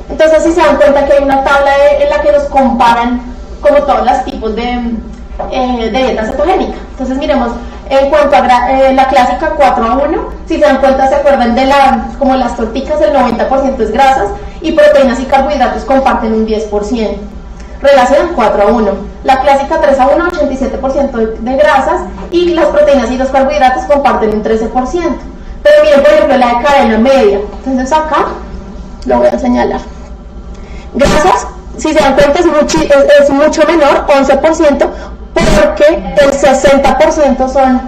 Entonces, si se dan cuenta que hay una tabla en la que nos comparan como todos los tipos de dieta cetogénica. Entonces miremos, en cuanto a la clásica 4-1, si se dan cuenta, se acuerdan de como las torticas, el 90% es grasas y proteínas y carbohidratos comparten un 10%. Relación 4-1. La clásica 3-1, 87% de grasas y las proteínas y los carbohidratos comparten un 13%. Pero miren, por ejemplo, la de cadena media. Entonces acá lo voy a señalar. Grasas, si se dan cuenta, es mucho menor, 11%, porque el 60%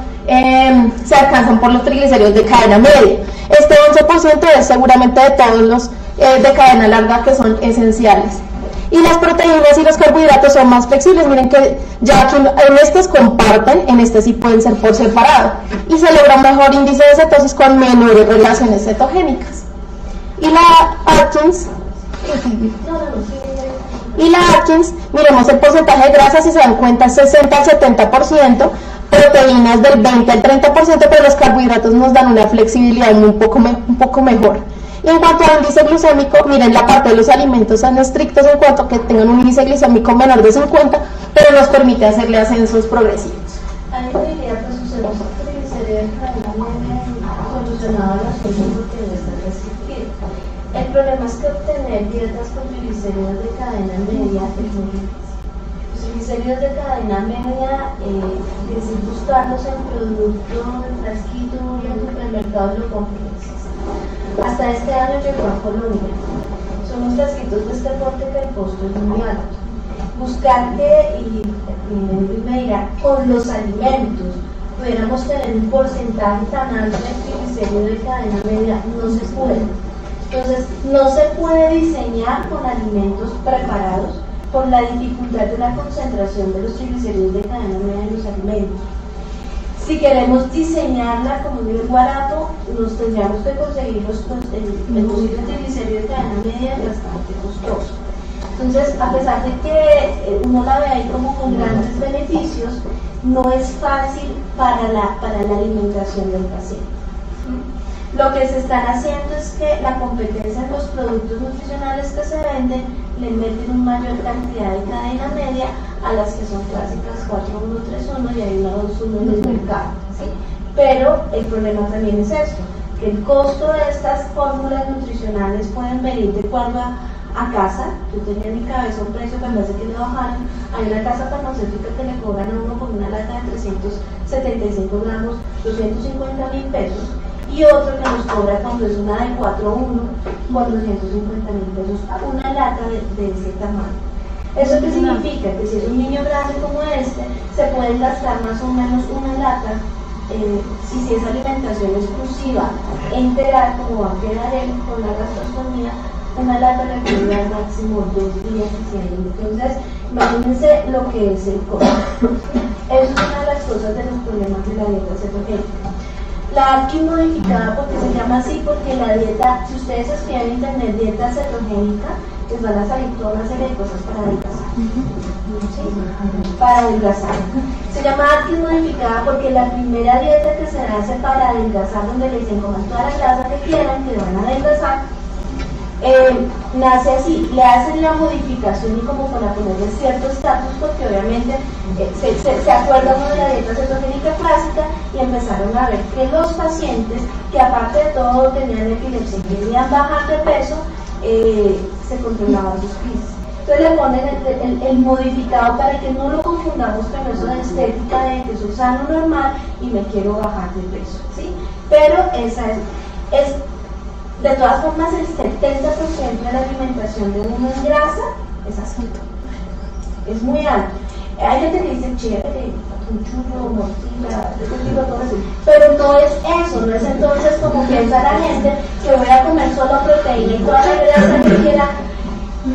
se alcanzan por los triglicéridos de cadena media. Este 11% es seguramente de todos los de cadena larga, que son esenciales. Y las proteínas y los carbohidratos son más flexibles. Miren que ya aquí en estos comparten, en este sí pueden ser por separado. Y se logra un mejor índice de cetosis con menores relaciones cetogénicas. Y la Atkins, miremos el porcentaje de grasas, si se dan cuenta, 60 al 70%, proteínas del 20 al 30%, pero los carbohidratos nos dan una flexibilidad un poco mejor. Y en cuanto al índice glucémico, miren, la parte de los alimentos son estrictos en cuanto a que tengan un índice glucémico menor de 50, pero nos permite hacerle ascensos progresivos. Ahí diría, pues usemos triglicéridos de cadena media solucionado el asunto porque no está restringido. El problema es que obtener dietas con triglicéridos de cadena media es muy difícil. Los triglicéridos de cadena media, decir buscarlos en producto, en frasquito y en supermercados lo complejos. Hasta este año llegó a Colombia. Son los frasquitos de este porte que el costo es muy alto. Buscar que, y me dirá, con los alimentos, pudiéramos tener un porcentaje tan alto de triglicéridos de cadena media, no se puede. Entonces, no se puede diseñar con alimentos preparados por la dificultad de la concentración de los triglicéridos de cadena media en los alimentos. Si queremos diseñarla como un barato, nos tendríamos que conseguir el posible triglicéridos de cadena media bastante costoso. Entonces, a pesar de que uno la ve ahí como con grandes beneficios, no es fácil para la alimentación del paciente. Lo que se están haciendo es que la competencia en los productos nutricionales que se venden le meten una mayor cantidad de cadena media a las que son clásicas 4131 y hay una 21 en el mercado, ¿sí? Pero el problema también es esto, que el costo de estas fórmulas nutricionales pueden venir de acuerdo a casa. Yo tenía en mi cabeza un precio cuando hace que le bajaron. Hay una casa farmacéutica que le cobran a uno por una lata de 375 gramos 250.000 pesos y otro que nos cobra cuando es una de 4.1 450.000 pesos una lata de ese tamaño. ¿Eso qué significa? Que si es un niño grande como este, se pueden gastar más o menos una lata, si es alimentación exclusiva e integral, como va a quedar él con la gastrostomía, una lata le puede dar máximo 2 días haciendo. Entonces, imagínense lo que es el costo. Eso es una de las cosas de los problemas de la dieta cetogénica. La alquim modificada, porque se llama así, porque la dieta, si ustedes escriben en internet dieta cetogénica, les van a salir toda una serie de cosas para adelgazar. ¿Sí? Para adelgazar. Se llama alquim modificada porque la primera dieta que se hace para adelgazar, donde le dicen coman toda la grasa que quieran, que van a adelgazar, nace así, le hacen la modificación y como para ponerle cierto estatus, porque obviamente se acuerdan de la dieta cetogénica clásica y empezaron a ver que los pacientes que aparte de todo tenían epilepsia y querían bajar de peso, se controlaban sus crisis. Entonces le ponen el modificado para que no lo confundamos con eso de estética de que soy sano normal y me quiero bajar de peso, ¿sí? Pero esa es de todas formas, el 70% de la alimentación de uno es grasa, es asunto. Es muy alto. Hay gente que dice, chévere, un churro, morcilla, todo eso. Pero no es eso, no es entonces como piensa la gente que voy a comer solo proteína y toda la grasa que quiera.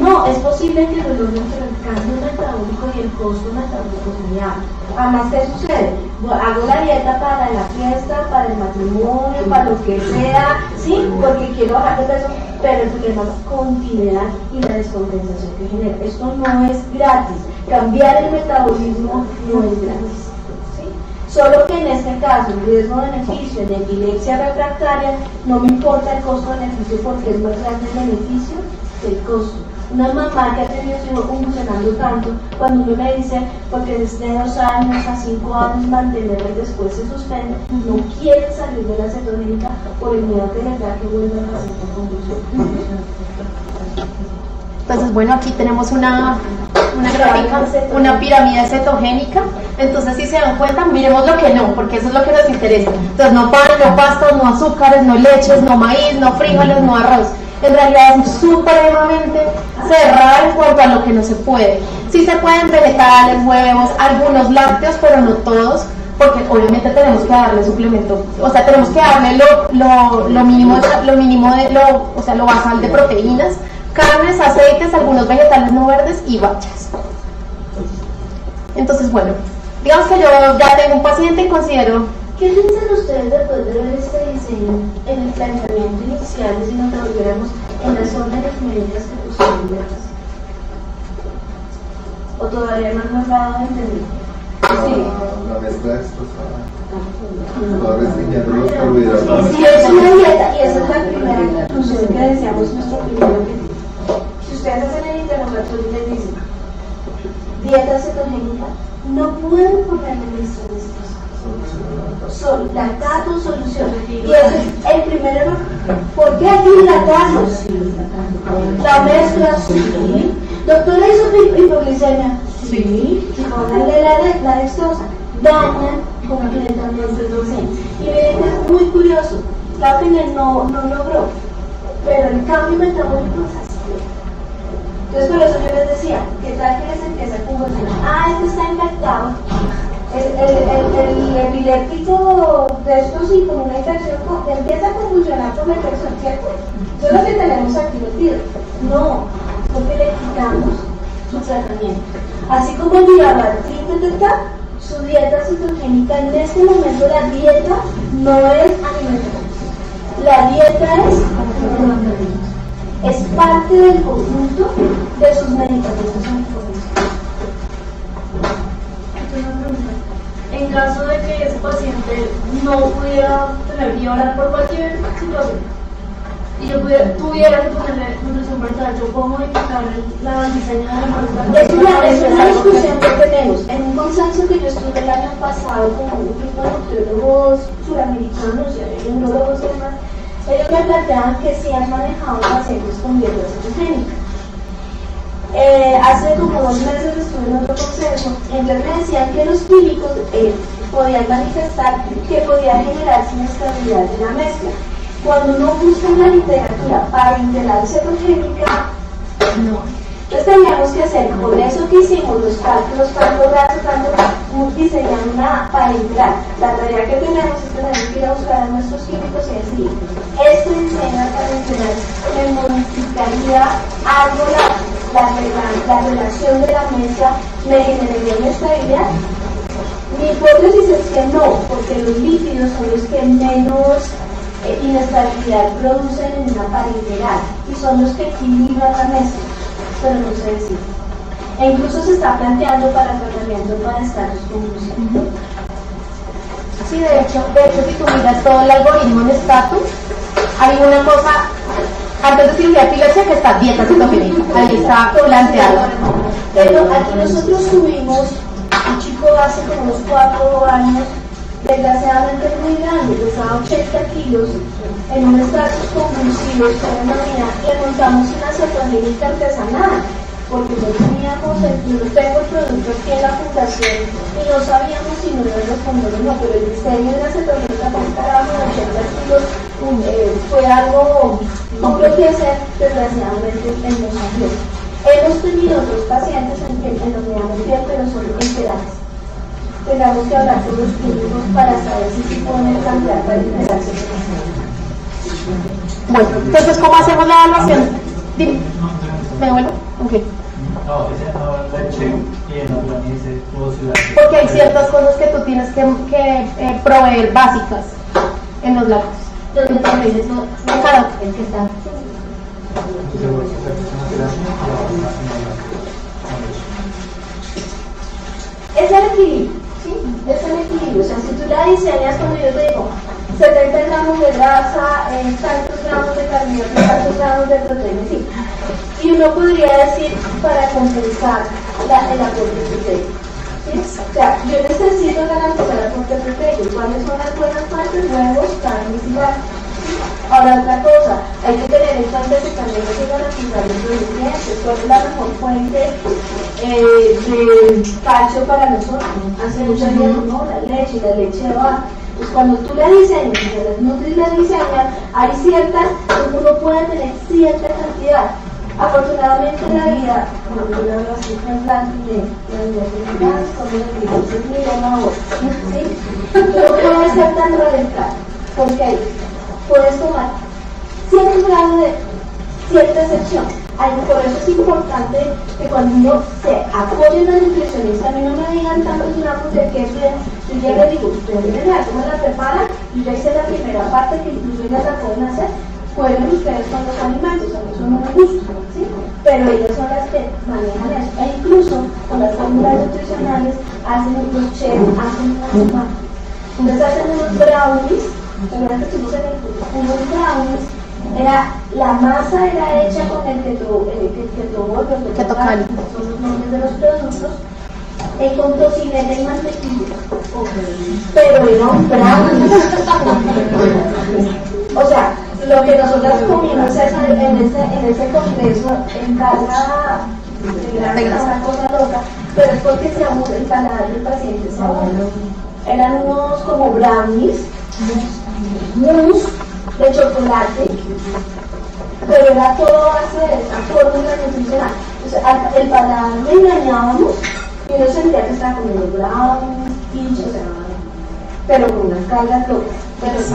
No, es posible que lo logren, pero el cambio metabólico y el costo metabólico es muy alto. Además, ¿qué sucede? Hago la dieta para la fiesta, para el matrimonio, para lo que sea, ¿sí? Porque quiero bajar de peso, pero el problema es la continuidad y la descompensación que genera. Esto no es gratis. Cambiar el metabolismo no es gratis. ¿Sí? Solo que en este caso, el riesgo-beneficio en epilepsia refractaria, no me importa el costo-beneficio porque es más grande el beneficio que el costo. Una mamá que ha tenido su hijo convulsionando tanto, cuando uno me dice, porque desde 2 años a 5 años mantenerlo y después se suspende, no quiere salir de la cetogénica por el miedo que le da que vuelva el paciente con convulsión. Entonces, bueno, aquí tenemos una gráfica, una pirámide cetogénica. Entonces, si se dan cuenta, miremos lo que no, porque eso es lo que nos interesa. Entonces, no pan, no pastas, no azúcares, no leches, no maíz, no frijoles, no arroz. En realidad es supremamente cerrada en cuanto a lo que no se puede. Sí se pueden vegetales, huevos, algunos lácteos, pero no todos, porque obviamente tenemos que darle suplemento, o sea, tenemos que darle lo mínimo o sea, lo basal de proteínas, carnes, aceites, algunos vegetales no verdes y bayas. Entonces, bueno, digamos que yo ya tengo un paciente y considero... ¿Qué piensan ustedes después de ver este diseño en el planteamiento inicial si nos volviéramos en las órdenes médicas que pusieron de casa? ¿O todavía no han logrado entender? Sí. La mezcla destrozada. Estaba restringiendo los carbohidratos. Sí, es una dieta y esa es la primera conclusión que deseamos nuestro primer objetivo. Si ustedes hacen el interrogatorio y les dicen dieta cetogénica, no pueden ponerle listas destrozada. Lactato, solución. Y eso es el primer error. ¿Por qué aquí lactatos? La mezcla, sí. Doctora, ¿hizo hipoglicemia? Sí. Y pónganle la dextrosa. Dañan completamente el docente. Y miren que es muy curioso. La opinión no logró, pero el cambio metabólico es así. Entonces, por eso yo les decía, ¿qué tal que les empieza a convulsionar? Esto está infectado. el epiléptico de estos y con una infección empieza a convulsionar con la infección, ¿cierto? Eso es lo que tenemos aquí metido. No, porque le quitamos su tratamiento. Así como el Vivabartrin, su dieta citogénica en este momento, la dieta no es alimentación. La dieta es parte del conjunto de sus medicamentos oncológicos. En caso de que ese paciente no pudiera tener Vivabartrin por cualquier situación y yo tuviera que ponerle nutrición vertebral, ¿yo puedo modificar la diseño de la muestra? Es una discusión que tenemos. En un consenso que yo estuve el año pasado con un grupo de nutriólogos suramericanos y neurólogos y demás, ellos me planteaban que sí han manejado pacientes con dieta cetogénica. Hace como 2 meses estuve en otro consejo, entonces me decían que los químicos podían manifestar que podía generarse inestabilidad de la mezcla. Cuando uno busca en la literatura para integrar cetogénica, no. Entonces teníamos que hacer, por eso que hicimos los cálculos, tanto diseñar una para integrar. La tarea que tenemos es tener que ir a buscar a nuestros químicos y decir, esto diseña para integrar, me modificaría algo la relación de la mezcla, me generaría inestabilidad. Mi hipótesis es que no, porque los lípidos son los que menos inestabilidad producen en una pared integral y son los que equilibran la mezcla, pero no se decide. E incluso se está planteando para tratamiento para estados convulsivos. Sí, de hecho, si tú miras todo el algoritmo en status, hay una cosa, antes de cirugía epilepsia, que está dieta cetogénica, ahí está planteado. Pero aquí nosotros tuvimos un chico hace como unos 4 años, desgraciadamente muy grande, pesaba 80 kilos, en un estatus convulsivo, le montamos una cetogénica artesanal, porque no teníamos, yo tengo el producto aquí en la fundación y no sabíamos si no iba a responder o no, pero el diseño de la cetogénica con un carajo de 80 kilos fue algo duro que hacer, desgraciadamente él no salió. Hemos tenido otros pacientes en los que damos bien, pero son enterados. Tengamos que hablar con los clínicos para saber si pueden cambiar para integrarse. Bueno, entonces, ¿cómo hacemos la evaluación? Dime. ¿Me vuelvo? Ok. No, ese no la check y en la plan dice puedo ciudad. Porque hay ciertas cosas que tú tienes que proveer básicas en los lados. ¿Dónde también eso? Claro. El que está. Es el equilibrio, ¿sí? Es el equilibrio. O sea, si tú la diseñas, cuando yo te digo 70 gramos de grasa, tantos gramos de carbohidratos, tantos gramos de proteína, sí. Y uno podría decir para compensar el aporte proteico. ¿Sí? O sea, yo necesito garantizar el aporte proteico. ¿Cuáles son las buenas partes? Huevos, carnes y grasas. Ahora otra cosa, hay que tener en cuenta que también hay que garantizar los nutrientes. ¿Cuál es la mejor fuente de calcio para nosotros? Hace mucho tiempo, ¿no? La leche de vaca. Pues cuando tú la diseñas, y las nutris la diseñan, hay ciertas, uno puede tener cierta cantidad. Afortunadamente en la vida, como yo le hablo así, no es blanco y negro, las universidades son los ni una hora, ¿sí? No puede ser tan radical, porque puedes tomar ciertos grados de cierta excepción. Por eso es importante que cuando uno se apoye en la nutricionista, a mí no me digan tantos gramos de queso, yo ya le digo, ustedes vienen a ver cómo la preparan, y yo hice la primera parte que incluso ellas la pueden hacer, pueden ustedes con los alimentos, a mí eso no me gusta, ¿sí? Pero ellas son las que manejan eso, e incluso con las fórmulas nutricionales hacen los chefs, hacen unos entonces hacen unos brownies, unos brownies, la masa era hecha con el ketobol, son los nombres de los productos, con tocineta y mantequilla. Pero era un brownie. O sea, lo que nosotros comimos en ese congreso, en casa, una cosa loca, pero es porque se aburre el paladar del paciente, se aburre. Eran unos como brownies, mousse de chocolate, pero era todo a base de esa fórmula nutricional. Entonces, el paladar le engañábamos y uno sentía que estaba comiendo brownies, pinchos, o sea, pero con unas cargas locas, pero sí.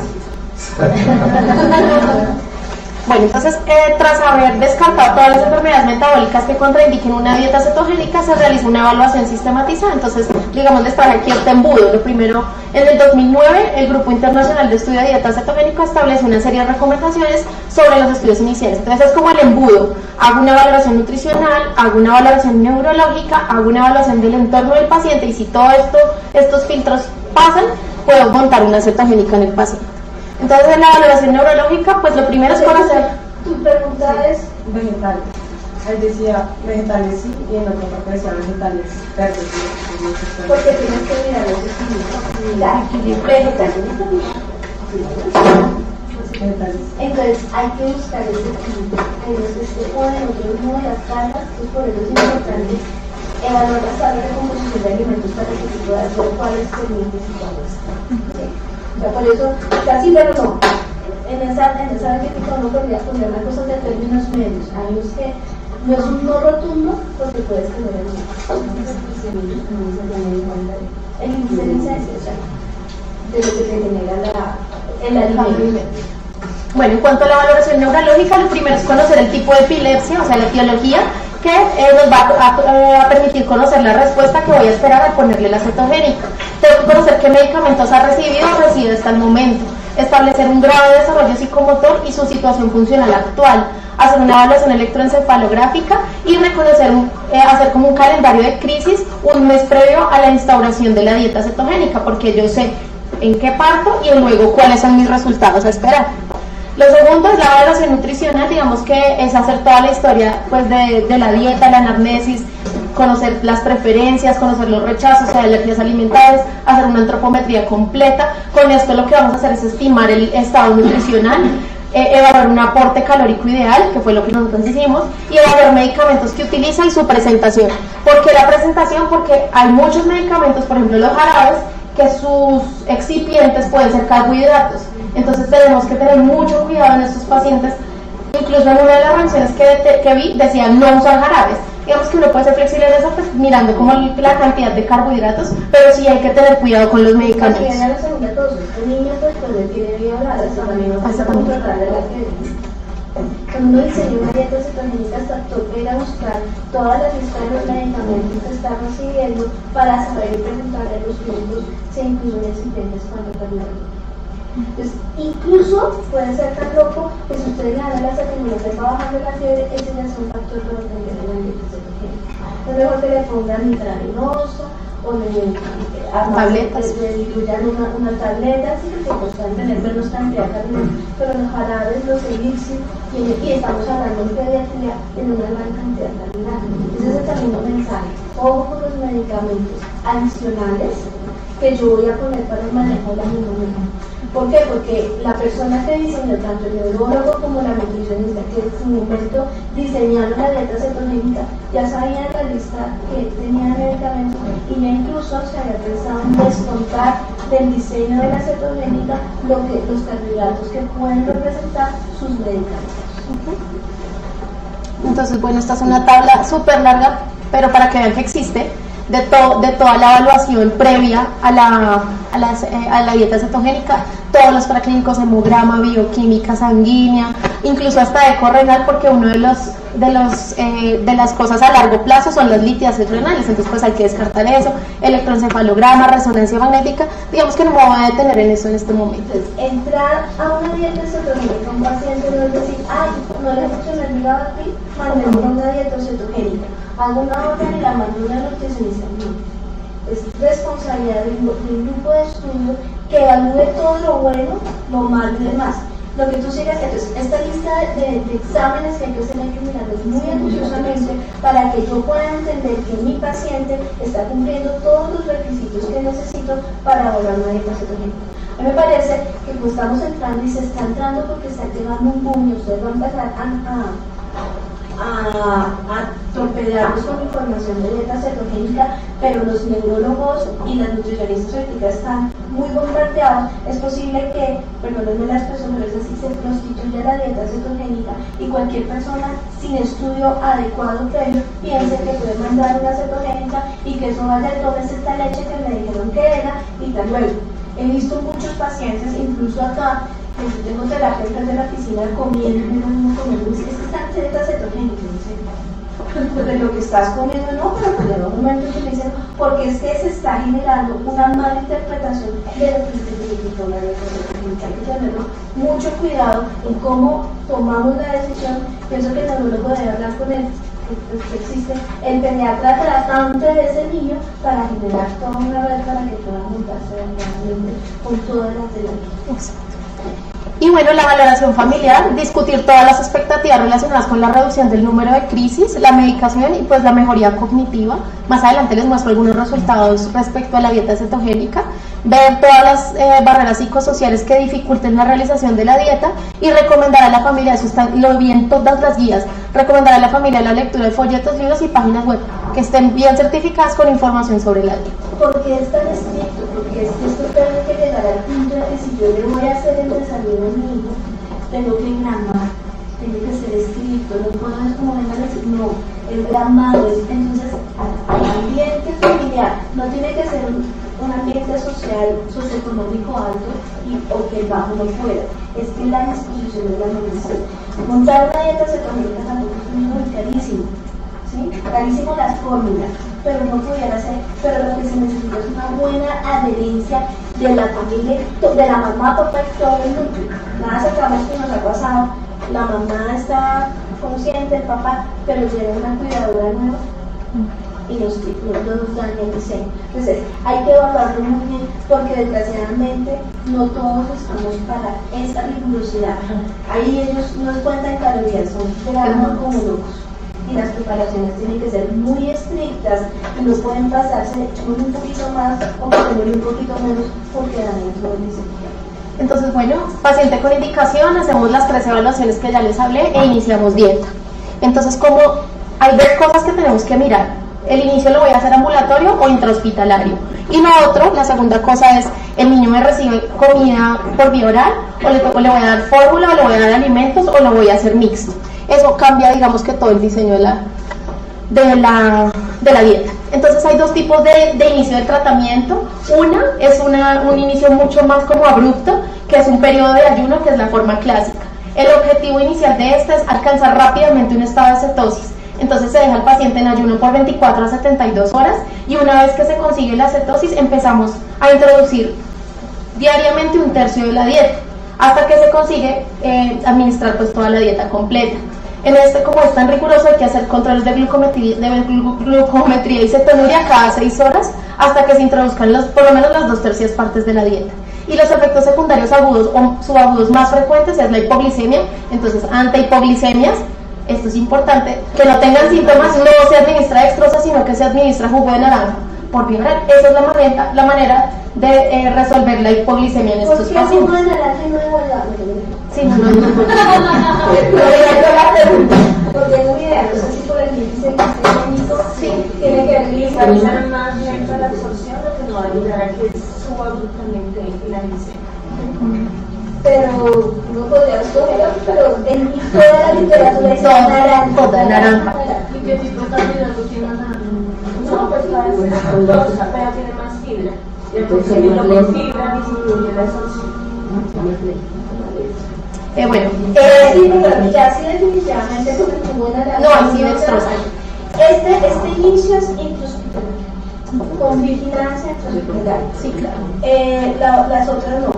Bueno, entonces, tras haber descartado todas las enfermedades metabólicas que contraindiquen una dieta cetogénica, se realiza una evaluación sistematizada. Entonces, digamos, les traje aquí este embudo. Lo primero, en el 2009, el Grupo Internacional de Estudio de Dieta Cetogénica establece una serie de recomendaciones sobre los estudios iniciales. Entonces, es como el embudo. Hago una valoración nutricional, hago una valoración neurológica, hago una evaluación del entorno del paciente, y si todos estos filtros pasan, puedo montar una cetogénica en el paciente. Entonces, en la valoración neurológica, pues lo primero es conocer. Tu pregunta es Vegetales. Ahí decía vegetales sí, y en otra parte decía vegetales verdes. porque tienes que mirar los equilibrios. Vegetales. Vegetales. Entonces hay que buscar ese equilibrio. Hay unos que se ponen, otros no, las cargas, entonces por eso es importante evaluar las tablas de composición de alimentos para que tú puedas ver cuáles permites y cuáles no. ¿Sí? O sea, por eso, casi pero no. En esa ética uno podría poner las cosas de términos medios. Hay unos que no es un no rotundo porque puedes tener el índice de inseguridad de lo que te genera el alimento. Bueno, en cuanto a la valoración neurológica, lo primero es conocer el tipo de epilepsia, o sea, la etiología, que nos va a permitir conocer la respuesta que voy a esperar al ponerle la cetogénica. Tengo que conocer qué medicamentos ha recibido o recibe hasta el momento, establecer un grado de desarrollo psicomotor y su situación funcional actual, hacer una evaluación electroencefalográfica y reconocer, hacer como un calendario de crisis un mes previo a la instauración de la dieta cetogénica, porque yo sé en qué parto y luego cuáles son mis resultados a esperar. Lo segundo es la evaluación nutricional, digamos que es hacer toda la historia pues, de la dieta, la anamnesis, conocer las preferencias, conocer los rechazos, o sea, alergias alimentarias, hacer una antropometría completa. Con esto lo que vamos a hacer es estimar el estado nutricional, evaluar un aporte calórico ideal, que fue lo que nosotros hicimos, y evaluar medicamentos que utiliza y su presentación. ¿Por qué la presentación? Porque hay muchos medicamentos, por ejemplo los jarabes, que sus excipientes pueden ser carbohidratos. Entonces tenemos que tener mucho cuidado en estos pacientes. Incluso en una de las revisiones que vi decía no usar jarabes. Digamos que uno puede ser flexible en eso, pues mirando como la cantidad de carbohidratos, pero sí hay que tener cuidado con los medicamentos. Aquí viene la segunda dosis. Un niño pues tiene vida hablar, también no pasa por tratar de la que cuando uno diseña una dieta cetogénica, hasta toca ir a buscar toda la lista de los medicamentos que está recibiendo para saber y preguntarle a los médicos si incluso recipientes cuando carbohidratos. Entonces, incluso puede ser tan loco que si ustedes le dan la cetogénica para bajar la fiebre, ese ya es un factor para obtener la dieta cetogénica. Es mejor que le pongan intravenosa o le diluyan una tableta, así que pueden tener menos cantidad de carbohidratos, pero los jarabes, los elixir, y estamos hablando de pediatría en una gran cantidad de carbohidratos. Ese es el segundo mensaje. Ojo con los medicamentos adicionales que yo voy a poner para el manejo de la neumonía. ¿Por qué? Porque la persona que diseñó tanto el neurólogo como la nutricionista que en su momento diseñaron la dieta cetogénica ya sabían la lista que tenía de medicamentos y ya incluso se había pensado en descontar del diseño de la cetogénica los carbohidratos que pueden representar sus medicamentos. Entonces, bueno, esta es una tabla súper larga, pero para que vean que existe, de toda la evaluación previa a la dieta cetogénica, todos los paraclínicos, hemograma, bioquímica sanguínea, incluso hasta eco renal, porque uno de las cosas a largo plazo son las litiasis renales, entonces pues hay que descartar eso, electroencefalograma, resonancia magnética, digamos que no me voy a detener en eso en este momento. Entonces, entrar a una dieta cetogénica, un paciente no es decir, ay, no le funciona el hígado a ti, mandemos una dieta cetogénica. Hago una orden y la mando a una nutricionista. No. Es responsabilidad de un grupo de estudio que evalúe todo lo bueno, lo malo y demás. Lo que tú sigas, entonces, esta lista de exámenes que hay que hacer hay que mirarlos muy acuciosamente para que yo pueda entender que mi paciente está cumpliendo todos los requisitos que necesito para evaluar una dieta cetogénica. A mí me parece que como estamos entrando y se está entrando porque está llegando un boom y ustedes van a empezar a torpedearnos con información de dieta cetogénica, pero los neurólogos y las nutricionistas ahorita están muy bombardeados. Es posible que, perdónenme la expresión, pero es así, se prostituya la dieta cetogénica y cualquier persona sin estudio adecuado previo piense que puede mandar una cetogénica y que eso vaya, tomes esta leche que me dijeron que era y tal luego. He visto muchos pacientes, incluso acá, que yo tengo terapia frente a la piscina comiendo, es que están dieta cetogénica, de lo que estás comiendo, no, pero pues llega un momento que me dicen, porque es que se está generando una mala interpretación de lo que toma la dieta cetogénica. Hay que tener mucho cuidado en cómo tomamos la decisión. Pienso que el neurólogo debe hablar con él. Existe el pediatra tratante de ese niño para generar toda una red para que pueda montarse realmente con todas las terapias. Y bueno, la valoración familiar, discutir todas las expectativas relacionadas con la reducción del número de crisis, la medicación y pues la mejoría cognitiva. Más adelante les muestro algunos resultados respecto a la dieta cetogénica, ver todas las barreras psicosociales que dificulten la realización de la dieta y recomendar a la familia, eso está, lo vi en todas las guías, recomendar a la familia la lectura de folletos, libros y páginas web que estén bien certificadas con información sobre la dieta. ¿Por qué es tan estricto? Porque es que esto tiene que llegar al punto de que si yo le voy a hacer el desayuno a mi hijo, tengo que gramar, tiene que ser estricto, no puedo es como venga a decir, no, el gramado es, entonces, el ambiente familiar no tiene que ser un ambiente social, socioeconómico alto o que el bajo no pueda, es que la disposición es la medicina. Montar una dieta cetogénica tampoco es muy carísimo, ¿sí? Carísimo las fórmulas, pero no pudiera ser, pero lo que se necesita es una buena adherencia de la familia, de la mamá, papá y todo el núcleo. Nada sacamos que nos ha pasado, la mamá está consciente, el papá, pero llega una cuidadora nueva y nos daña el diseño. Entonces hay que evaluarlo muy bien porque desgraciadamente no todos estamos para esa rigurosidad. Ahí ellos nos cuentan calorías, son gramos como locos. Y las preparaciones tienen que ser muy estrictas y no pueden pasarse un poquito más o comer un poquito menos porque dañan todo el diseño. Entonces, bueno, paciente con indicación, hacemos las 3 evaluaciones que ya les hablé e iniciamos dieta. Entonces, como hay 2 cosas que tenemos que mirar, el inicio lo voy a hacer ambulatorio o intrahospitalario. Y lo otro, la segunda cosa es, el niño me recibe comida por vía oral o le voy a dar fórmula o le voy a dar alimentos o lo voy a hacer mixto. Eso cambia, digamos que todo el diseño de la dieta. Entonces hay 2 tipos de inicio del tratamiento. Una es un inicio mucho más como abrupto, que es un periodo de ayuno, que es la forma clásica. El objetivo inicial de esta es alcanzar rápidamente un estado de cetosis. Entonces se deja al paciente en ayuno por 24 a 72 horas y una vez que se consigue la cetosis empezamos a introducir diariamente 1/3 de la dieta hasta que se consigue administrar pues toda la dieta completa. En como es tan riguroso, hay que hacer controles de glucometría y cetonuria cada 6 horas hasta que se introduzcan por lo menos las 2/3 partes de la dieta. Y los efectos secundarios agudos o subagudos más frecuentes es la hipoglicemia. Entonces, ante hipoglicemias, esto es importante, que no tengan síntomas, no se administra dextrosa, sino que se administra jugo de naranja por vía oral. Esa es la manera de resolver la hipoglicemia en estos pacientes. ¿Por qué jugo de naranja y no de guayaba? Sí, no. Porque es muy ideal, no sé si por el índice glicémico tiene que ver glicemia más lenta la absorción, lo que no va a ayudar a que suba abruptamente la glicemia. Pero no podría escoger, pero en toda la literatura dice naranja. ¿Y qué tipo de carbohidrato tiene la naranja? No, pues cada vez es fructosa, pero tiene más fibra. Y entonces lo que fibra disminuye la absorción. Sí, pero ya sí definitivamente con el jugo de naranja. No, hay sí dextrosa. Este inicio es intrahospitalario, con vigilancia intrahospitalaria. Sí, claro. Las otras no.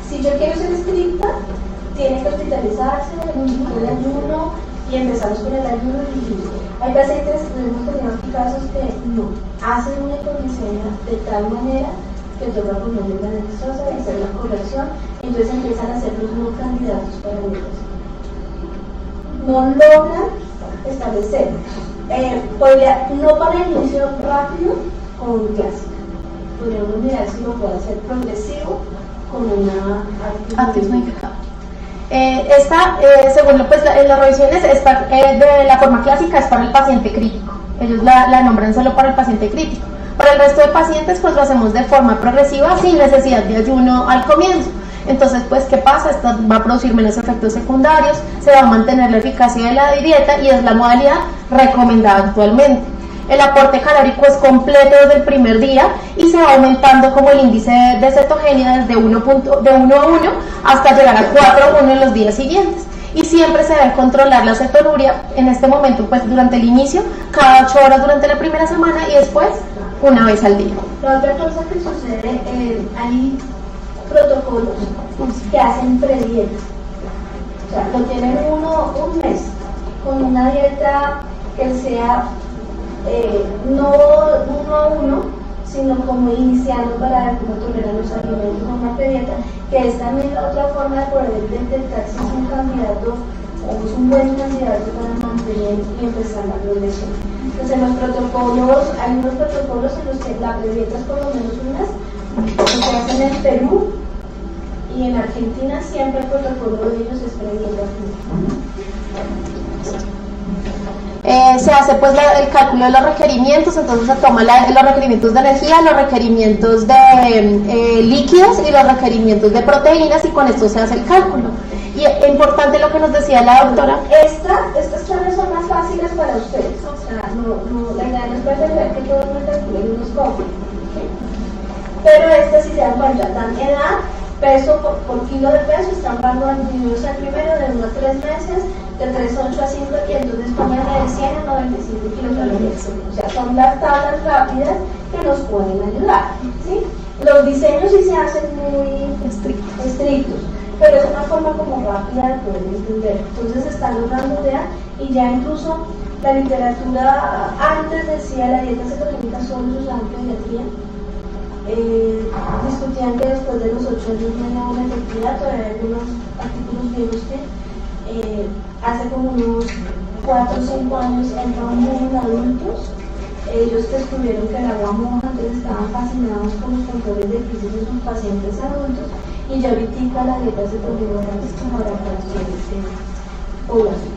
Si yo quiero ser estricta, tiene que hospitalizarse, el ayuno y empezamos con el ayuno y hay pacientes, hemos tenido aquí casos que no hacen una hipoglicemia de tal manera que toca ponerle la dextrosa y hacer la corrección, entonces empiezan a ser los no candidatos para dieta. No logran establecer, no para el inicio rápido con un clásico. Podríamos mirar si lo puede hacer progresivo con una actriz modificada. Según las revisiones, de la forma clásica es para el paciente crítico. Ellos la nombran solo para el paciente crítico. Para el resto de pacientes, pues lo hacemos de forma progresiva, sin necesidad de ayuno al comienzo. Entonces, pues, ¿qué pasa? Esto va a producir menos efectos secundarios, se va a mantener la eficacia de la dieta y es la modalidad recomendada actualmente. el aporte calórico es completo desde el primer día y se va aumentando como el índice de cetogenia desde 1 a 1 hasta llegar a 4 a 1 en los días siguientes. Y siempre se debe controlar la cetonuria en este momento, pues durante el inicio, cada 8 horas durante la primera semana y después una vez al día. La otra cosa que sucede, hay protocolos que hacen predietas. O sea, lo tienen un mes con una dieta que sea no 1 a 1, sino como iniciando para ver cómo toleran los alimentos, una predieta, que es también la otra forma de poder detectar si es un candidato o es un buen candidato para mantener y empezar la progresión. Entonces, en los protocolos, hay unos protocolos en los que la predieta es por lo menos un mes, que se hacen en Perú y en Argentina, siempre el protocolo de ellos es predieta. Se hace pues el cálculo de los requerimientos, entonces se toma los requerimientos de energía, los requerimientos de líquidos y los requerimientos de proteínas y con esto se hace el cálculo. Y es importante lo que nos decía la doctora. Estas tablas son más fáciles para ustedes, o sea, la idea no es pretender que todos me calculen unos códigos. Pero si se dan cuenta, dan edad, peso por kilo de peso, están dando individuos al primero de 1 a 3 meses, de 3,8 a 5 y entonces comen de 100 a 95 kilocalorías. O sea, son las tablas rápidas que nos pueden ayudar, ¿sí? Los diseños sí se hacen muy estrictos, pero es una forma como rápida de poder entender. Entonces están logrando idea y ya incluso la literatura antes decía la dieta cetogénica solo se usaba en pediatría. Discutían que después de los 8 años no había una efectividad, todavía hay algunos artículos viejos que hace como unos 4 o 5 años entraron en adultos, ellos descubrieron que el agua moja, entonces estaban fascinados con los controles de crisis de sus pacientes adultos y ya ahorita la dieta cetogénica es como la fracciones de población.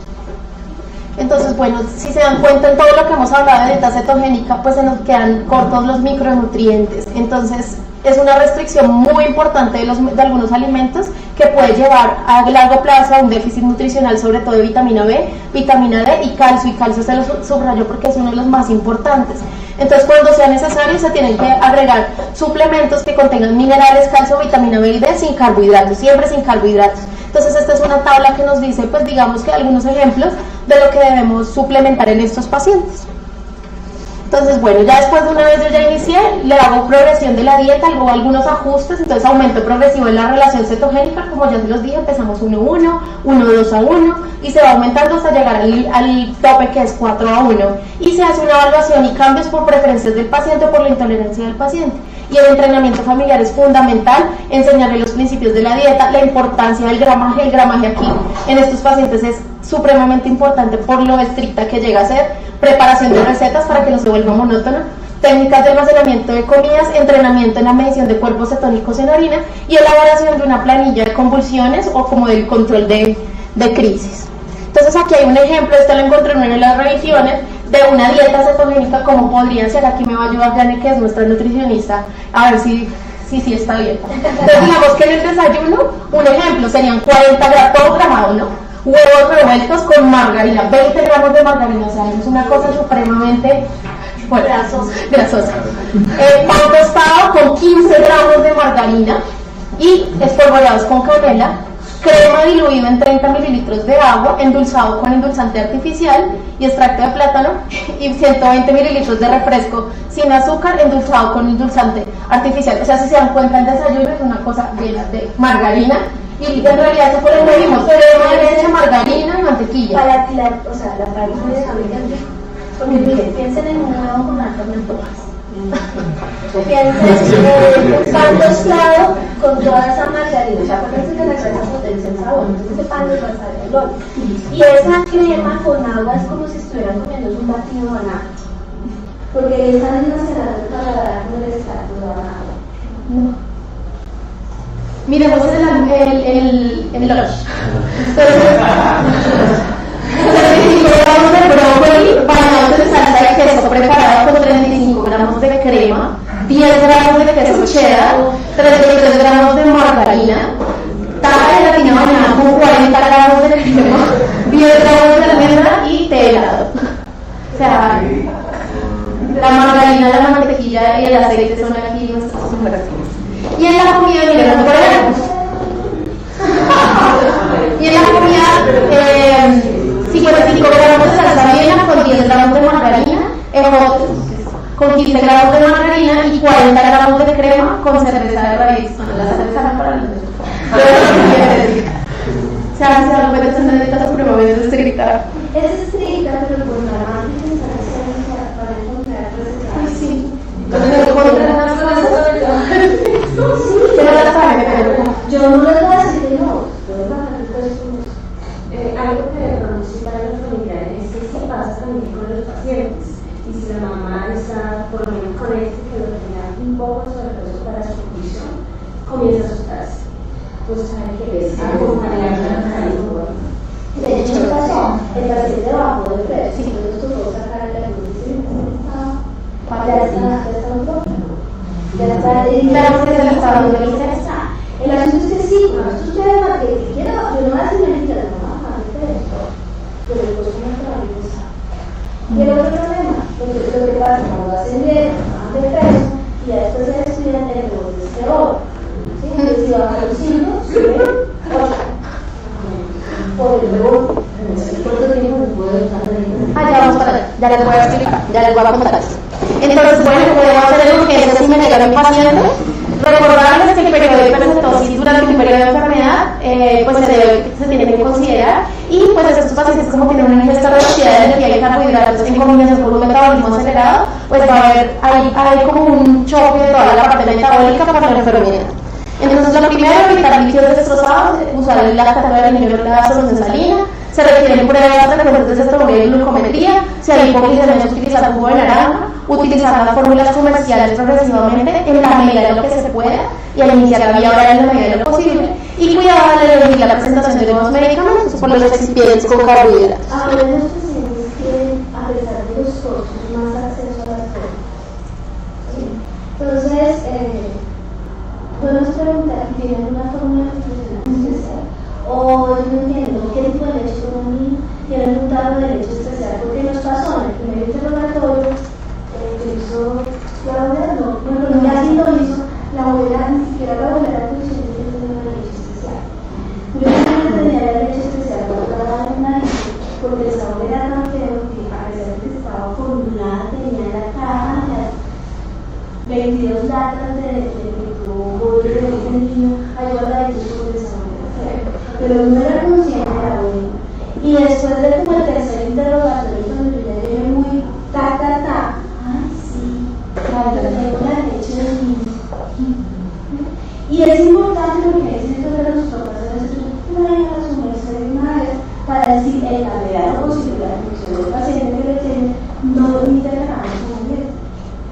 Entonces, bueno, si se dan cuenta en todo lo que hemos hablado de dieta cetogénica, pues se nos quedan cortos los micronutrientes. Entonces, es una restricción muy importante de algunos alimentos que puede llevar a largo plazo a un déficit nutricional, sobre todo de vitamina B, vitamina D y calcio. Y calcio se lo subrayo porque es uno de los más importantes. Entonces, cuando sea necesario, se tienen que agregar suplementos que contengan minerales, calcio, vitamina B y D sin carbohidratos, siempre sin carbohidratos. Entonces, esta es una tabla que nos dice, pues digamos que algunos ejemplos de lo que debemos suplementar en estos pacientes. Entonces, bueno, ya después de una vez yo ya inicié, le hago progresión de la dieta, hago algunos ajustes, entonces aumento progresivo en la relación cetogénica, como ya se los dije, empezamos 1 a 1, 1 a 2 a 1, y se va aumentando hasta llegar al tope que es 4 a 1. Y se hace una evaluación y cambios por preferencias del paciente o por la intolerancia del paciente. Y el entrenamiento familiar es fundamental, enseñarle los principios de la dieta, la importancia del gramaje. El gramaje aquí en estos pacientes es supremamente importante por lo estricta que llega a ser, preparación de recetas para que no se vuelva monótono, técnicas de almacenamiento de comidas, entrenamiento en la medición de cuerpos cetónicos en orina y elaboración de una planilla de convulsiones o como del control de crisis. Entonces aquí hay un ejemplo, esto lo encontré en una de las revisiones, de una dieta cetogénica, como podría ser. Aquí me va a ayudar Jane, que es nuestra nutricionista, a ver si está bien. Entonces digamos que en el desayuno, un ejemplo, serían 40 gramos, todo gramado, ¿no? Huevos revueltos con margarina, 20 gramos de margarina, o sea, es una cosa supremamente grasosa. Pan tostado con 15 gramos de margarina y espolvoreados con canela, crema diluida en 30 mililitros de agua, endulzado con endulzante artificial y extracto de plátano, y 120 mililitros de refresco sin azúcar, endulzado con endulzante artificial. O sea, si se dan cuenta, el desayuno es una cosa llena de margarina, y en realidad eso fue lo que vimos, crema de leche, margarina y mantequilla. Para tirar, o sea, la pareja de familia, porque miren, piensen en un huevo con altas mentojas. Piensen pan tostado con toda esa margarina, o sea, acuérdense que la grasa potencia el sabor, entonces ese pan les va a saber el olor. Y esa crema con agua es como si estuvieran comiendo un batido de banana, porque esa misma será para no les está dando agua. Miremos el lunch. Entonces, 35 gramos de brócoli bañados en salsa de queso preparada con 35 gramos de crema, 10 gramos de queso cheddar, 33 gramos de margarina, taza de gelatina bañada con 40 gramos de crema, 10 gramos de almendra y té helado. O sea, y el aceite son aquí nuestros superactivos. Y en la comida, miren, por ejemplo, y en la comida, 55 gramos de salsa Viena con 10 gramos de margarina, con 15 gramos de margarina y 40 gramos de crema con cerveza de raíz. Bueno, la cerveza no para los niños. Se hace algo de esa necesita supremamente estricta. Es estricta, pero por la máquina para encontrar recetas. Sí. Entonces, encuentran las cosas. Pero las sabe, pero yo no les voy a decir que no. Algo que reconocí para los familiares es que sí pasa también con los pacientes. Y si la mamá está, por lo menos con este, que lo tenía un poco sobrepeso para su condición, comienza a asustarse. Pues sabe que es acompañar a De hecho, ¿qué pasó? El paciente bajó de peso, entonces tuvo que sacar la luz y ya está un poco. Ya está, pero porque se le está dando el interés. El asunto es que sí, cuando esto ustedes que quiero, yo no voy a decir mentira, no voy a bajar de peso, pero el costo no está bien pesado. Y el otro problema, lo que pasa cuando hacen dieta, bajan de peso y ya después se descuidan el colesterol. ¿Sí? Entonces, si bajan los 5, suben 8. Por el luego, ¿cuánto tiempo se puede estar ahí? ya vamos para allá, ya les voy a explicar, ya les voy a contar. Entonces, bueno, podemos hacer lo que es si me llega mi paciente, recordarles que el periodo de hipercetosis durante un periodo de enfermedad, pues se tiene que considerar, y pues estos pacientes como tienen una ingesta reducida de energía y carbohidratos en combinación con un metabolismo acelerado, pues va a haber, hay como un choque de toda la parte metabólica para la enfermedad. Entonces, lo primero, evitar líquidos destrozados, usar la categoría de nivel de la solución salina. Se requieren pruebas frecuentes de cetometría y glucometría. Si hay hipoglicemia, utilizar jugo de naranja, utilizar las fórmulas comerciales progresivamente en la medida de lo que se pueda y al iniciar la vía oral en la medida de lo posible. Y cuidar de elegir la presentación de nuevos medicamentos por los excipientes con carbohidratos. Ahora los pacientes quieren, a pesar de los costos, más acceso a las cosas. ¿Sí? Entonces, podemos preguntar si tienen una fórmula nutricional especial. O yo no entiendo, ¿qué tipo de leche toman mi? Tienen un tarro de leche especial, porque nos pasó en el primer interrogatorio que hizo Claudia, bueno, ya sí lo hizo, la abuela, ni siquiera la abuela nutricionista tiene una leche especial. Yo siempre tenía la leche especial guardada en una leche, porque el sabor era tan feo que a pesar de que estaba formulada, tenía en la caja 22 latas de jugo de niño, ahí guardaditos porque el sabor era feo. Pero no era consciente de la buena. Y después de como el tercer interrogatorio, cuando yo ya llegué muy ay sí, claro, yo tengo la leche del niño. Y es importante porque es esto de los papás a veces una vez a su merced una vez para decir en la medida de lo posible la función del paciente que le tiene no integramos con él,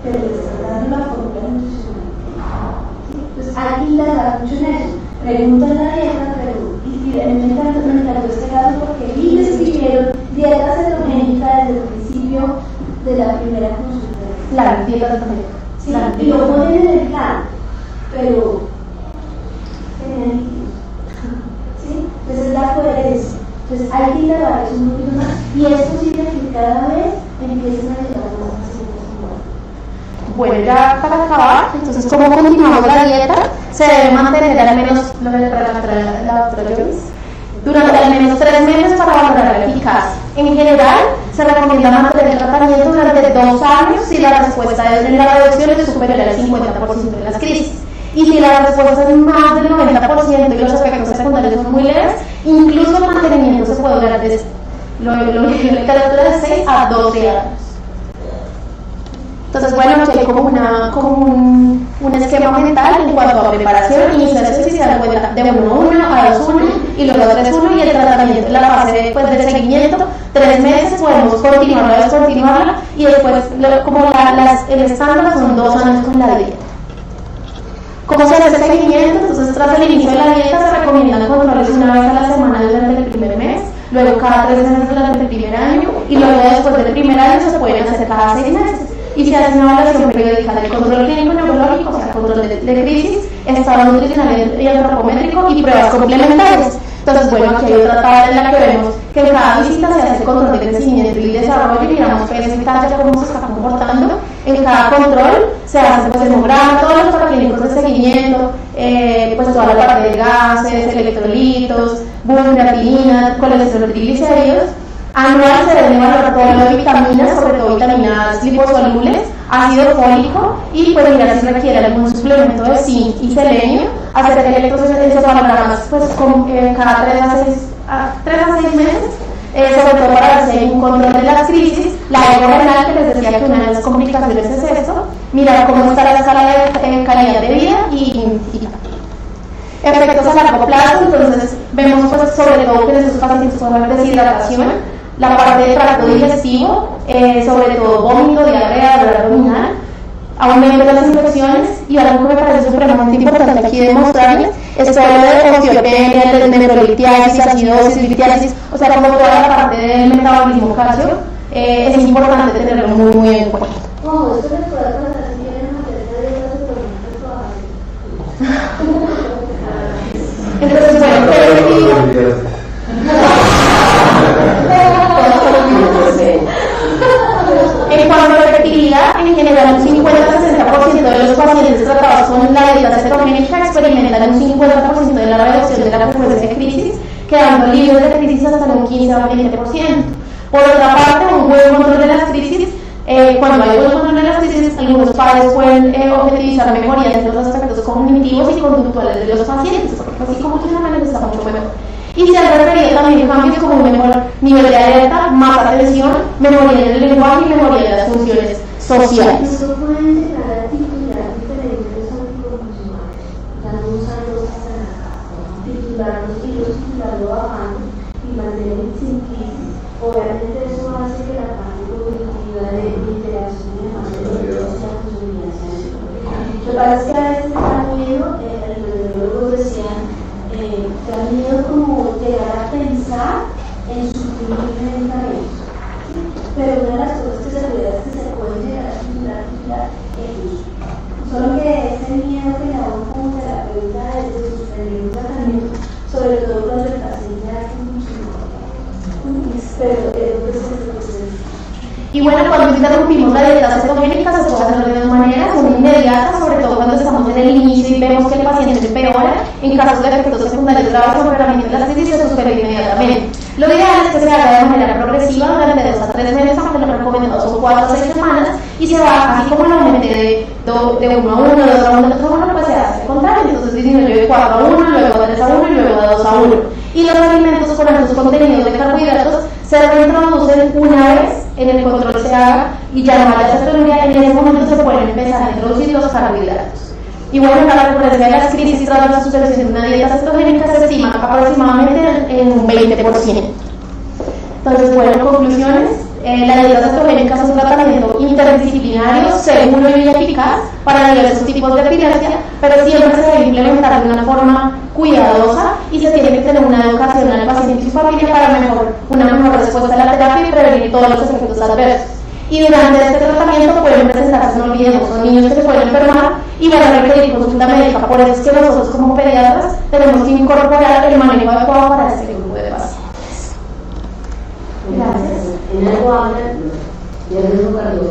pero le está dando la fórmula nutricional. Entonces hay que indagar mucho en eso. Pregunta en la dieta, pero me encantó este caso porque vi que escribieron dieta cetogénica desde el principio de la primera consulta. Claro, dieta cetogénica. Sí, y lo ponen en el plan, pero tenían líquidos. ¿Sí? Entonces es la coherencia. Entonces hay que indagar eso un poquito más y es posible que cada vez empiecen a llegar más pacientes. Bueno, ya para acabar, entonces, ¿cómo continuamos la dieta? Se debe mantener al menos, lo de la doctora Joyce, durante al menos 3 meses para valorar la eficacia. En general, se recomienda mantener el tratamiento durante 2 años si la respuesta en la reducción es superior al 50% de las crisis. Y si la respuesta es más del 90% y los efectos secundarios son muy leves, incluso el mantenimiento se puede durar desde de 6 a 12 años. Entonces, bueno, aquí hay como un esquema mental en cuanto a preparación, inicio de ejercicio, se da cuenta de 1-1 a 2-1 y luego 3-1 y el tratamiento, la fase de seguimiento, 3 meses, podemos continuarla o descontinuarla y después, como el estándar son 2 años con la dieta. ¿Cómo se hace el seguimiento? Entonces, tras el inicio de la dieta se recomiendan controles una vez a la semana durante el primer mes, luego cada 3 meses durante el primer año y luego después del primer año se pueden hacer cada 6 meses. Y se hace una evaluación periódica del control clínico neurológico, o sea, control de crisis, estado nutricional y antropométrico y pruebas complementarias. Entonces, bueno, aquí hay otra tabla en la que vemos que en cada visita se hace el control de crecimiento y desarrollo y miramos peso y talla, cómo se está comportando en cada control. se hace pues hemograma, todos los paraclínicos de seguimiento, pues toda la parte de gases, electrolitos, creatinina, colesterol, triglicéridos. Anual se deben evaluar todo lo de vitaminas, sobre todo vitaminas liposolubles, ácido fólico y pues mirar si requiere algún suplemento de zinc y selenio, hacer electroencefalogramas pues cada 3 a 6 meses, sobre todo para ver si hay un control de las crisis, la eco renal, que les decía que una de las complicaciones es esto, mirar cómo está la escala de calidad de vida y efectos a largo plazo. Entonces vemos pues sobre todo que en estos pacientes puede haber deshidratación, la parte del tracto digestivo, sobre todo vómito, diarrea, dolor abdominal, aumento de las infecciones, y algo que me parece supremamente importante aquí demostrarles es todo lo de osteopenia, de nefrolitiasis, acidosis, litiasis, o sea, como toda la parte del metabolismo calcio, es importante tenerlo muy en cuenta. No, esto les puede pasar si quieren hacer esa dieta Entonces, bueno, en cuanto a la fertilidad, en general un 50-60% de los pacientes tratados con la dieta cetogénica experimentan un 50% de la reducción de la frecuencia de crisis, quedando libres de crisis hasta un 15 o 20%. Por otra parte, un buen control de las crisis, cuando hay buen control de las crisis, algunos padres pueden objetivizar mejorías en los aspectos cognitivos y conductuales de los pacientes, porque así como que la mente está mucho mejor. Y se han referido también cambios como un mejor nivel de alerta, más atención, mejoría en el lenguaje y mejoría en las funciones sociales. Esto puede llegar a titular diferentes anticonvulsivantes, dando sanos titularlos y los titularlo bajando y mantener sin crisis. Obviamente eso hace que la parte cognitiva de interacción y demás de la funcionalidad sea mejor. Lo que pasa es que a veces está miedo, los neurólogos decían, da miedo como llegar a pensar en suprimir medicamentos. Pero una de las cosas que se olvida es que se puede llegar a titular el uso. Solo que ese miedo que da un como terapeuta de suspender un tratamiento, sobre todo cuando el paciente ya es mucho. Y bueno, cuando interrumpimos la dieta cetogénica se puede hacer de dos maneras, una inmediata, sobre todo cuando estamos en el inicio y vemos que el paciente empeora, en casos de efectos secundarios graves o empeoramiento de la crisis se suspende inmediatamente. Lo ideal es que se haga de manera progresiva durante 2 a 3 meses, aunque lo recomendado son 4 a 6 semanas, y se va así como lo aumente de 1 a 1, 2 a 1, 3 a 1, pues se hace el contrario, entonces disminuye de 4 a 1, luego de 3 a 1 y luego de 2 a 1. Y los alimentos con altos contenidos de carbohidratos se reintroducen una vez en el control se haga y ya no haya cetonuria, en ese momento se pueden empezar a introducir los carbohidratos. Y bueno, la recurrencia de las crisis tras la suspensión de una dieta cetogénica se estima aproximadamente en un 20%. Entonces, bueno, conclusiones. La dieta cetogénica es un tratamiento interdisciplinario, seguro y eficaz para diversos tipos de epilepsia, pero siempre se debe implementar de una forma cuidadosa y se tiene que tener una educación al paciente y su familia para una mejor respuesta a la terapia y prevenir todos los efectos adversos. Y durante este tratamiento pueden presentarse, no olvidemos, son niños que se pueden enfermar y van a requerir consulta médica. Por eso es que nosotros como pediatras tenemos que incorporar el manejo adecuado para este grupo de pacientes. Gracias. En algo habla de riesgo cardiovascular.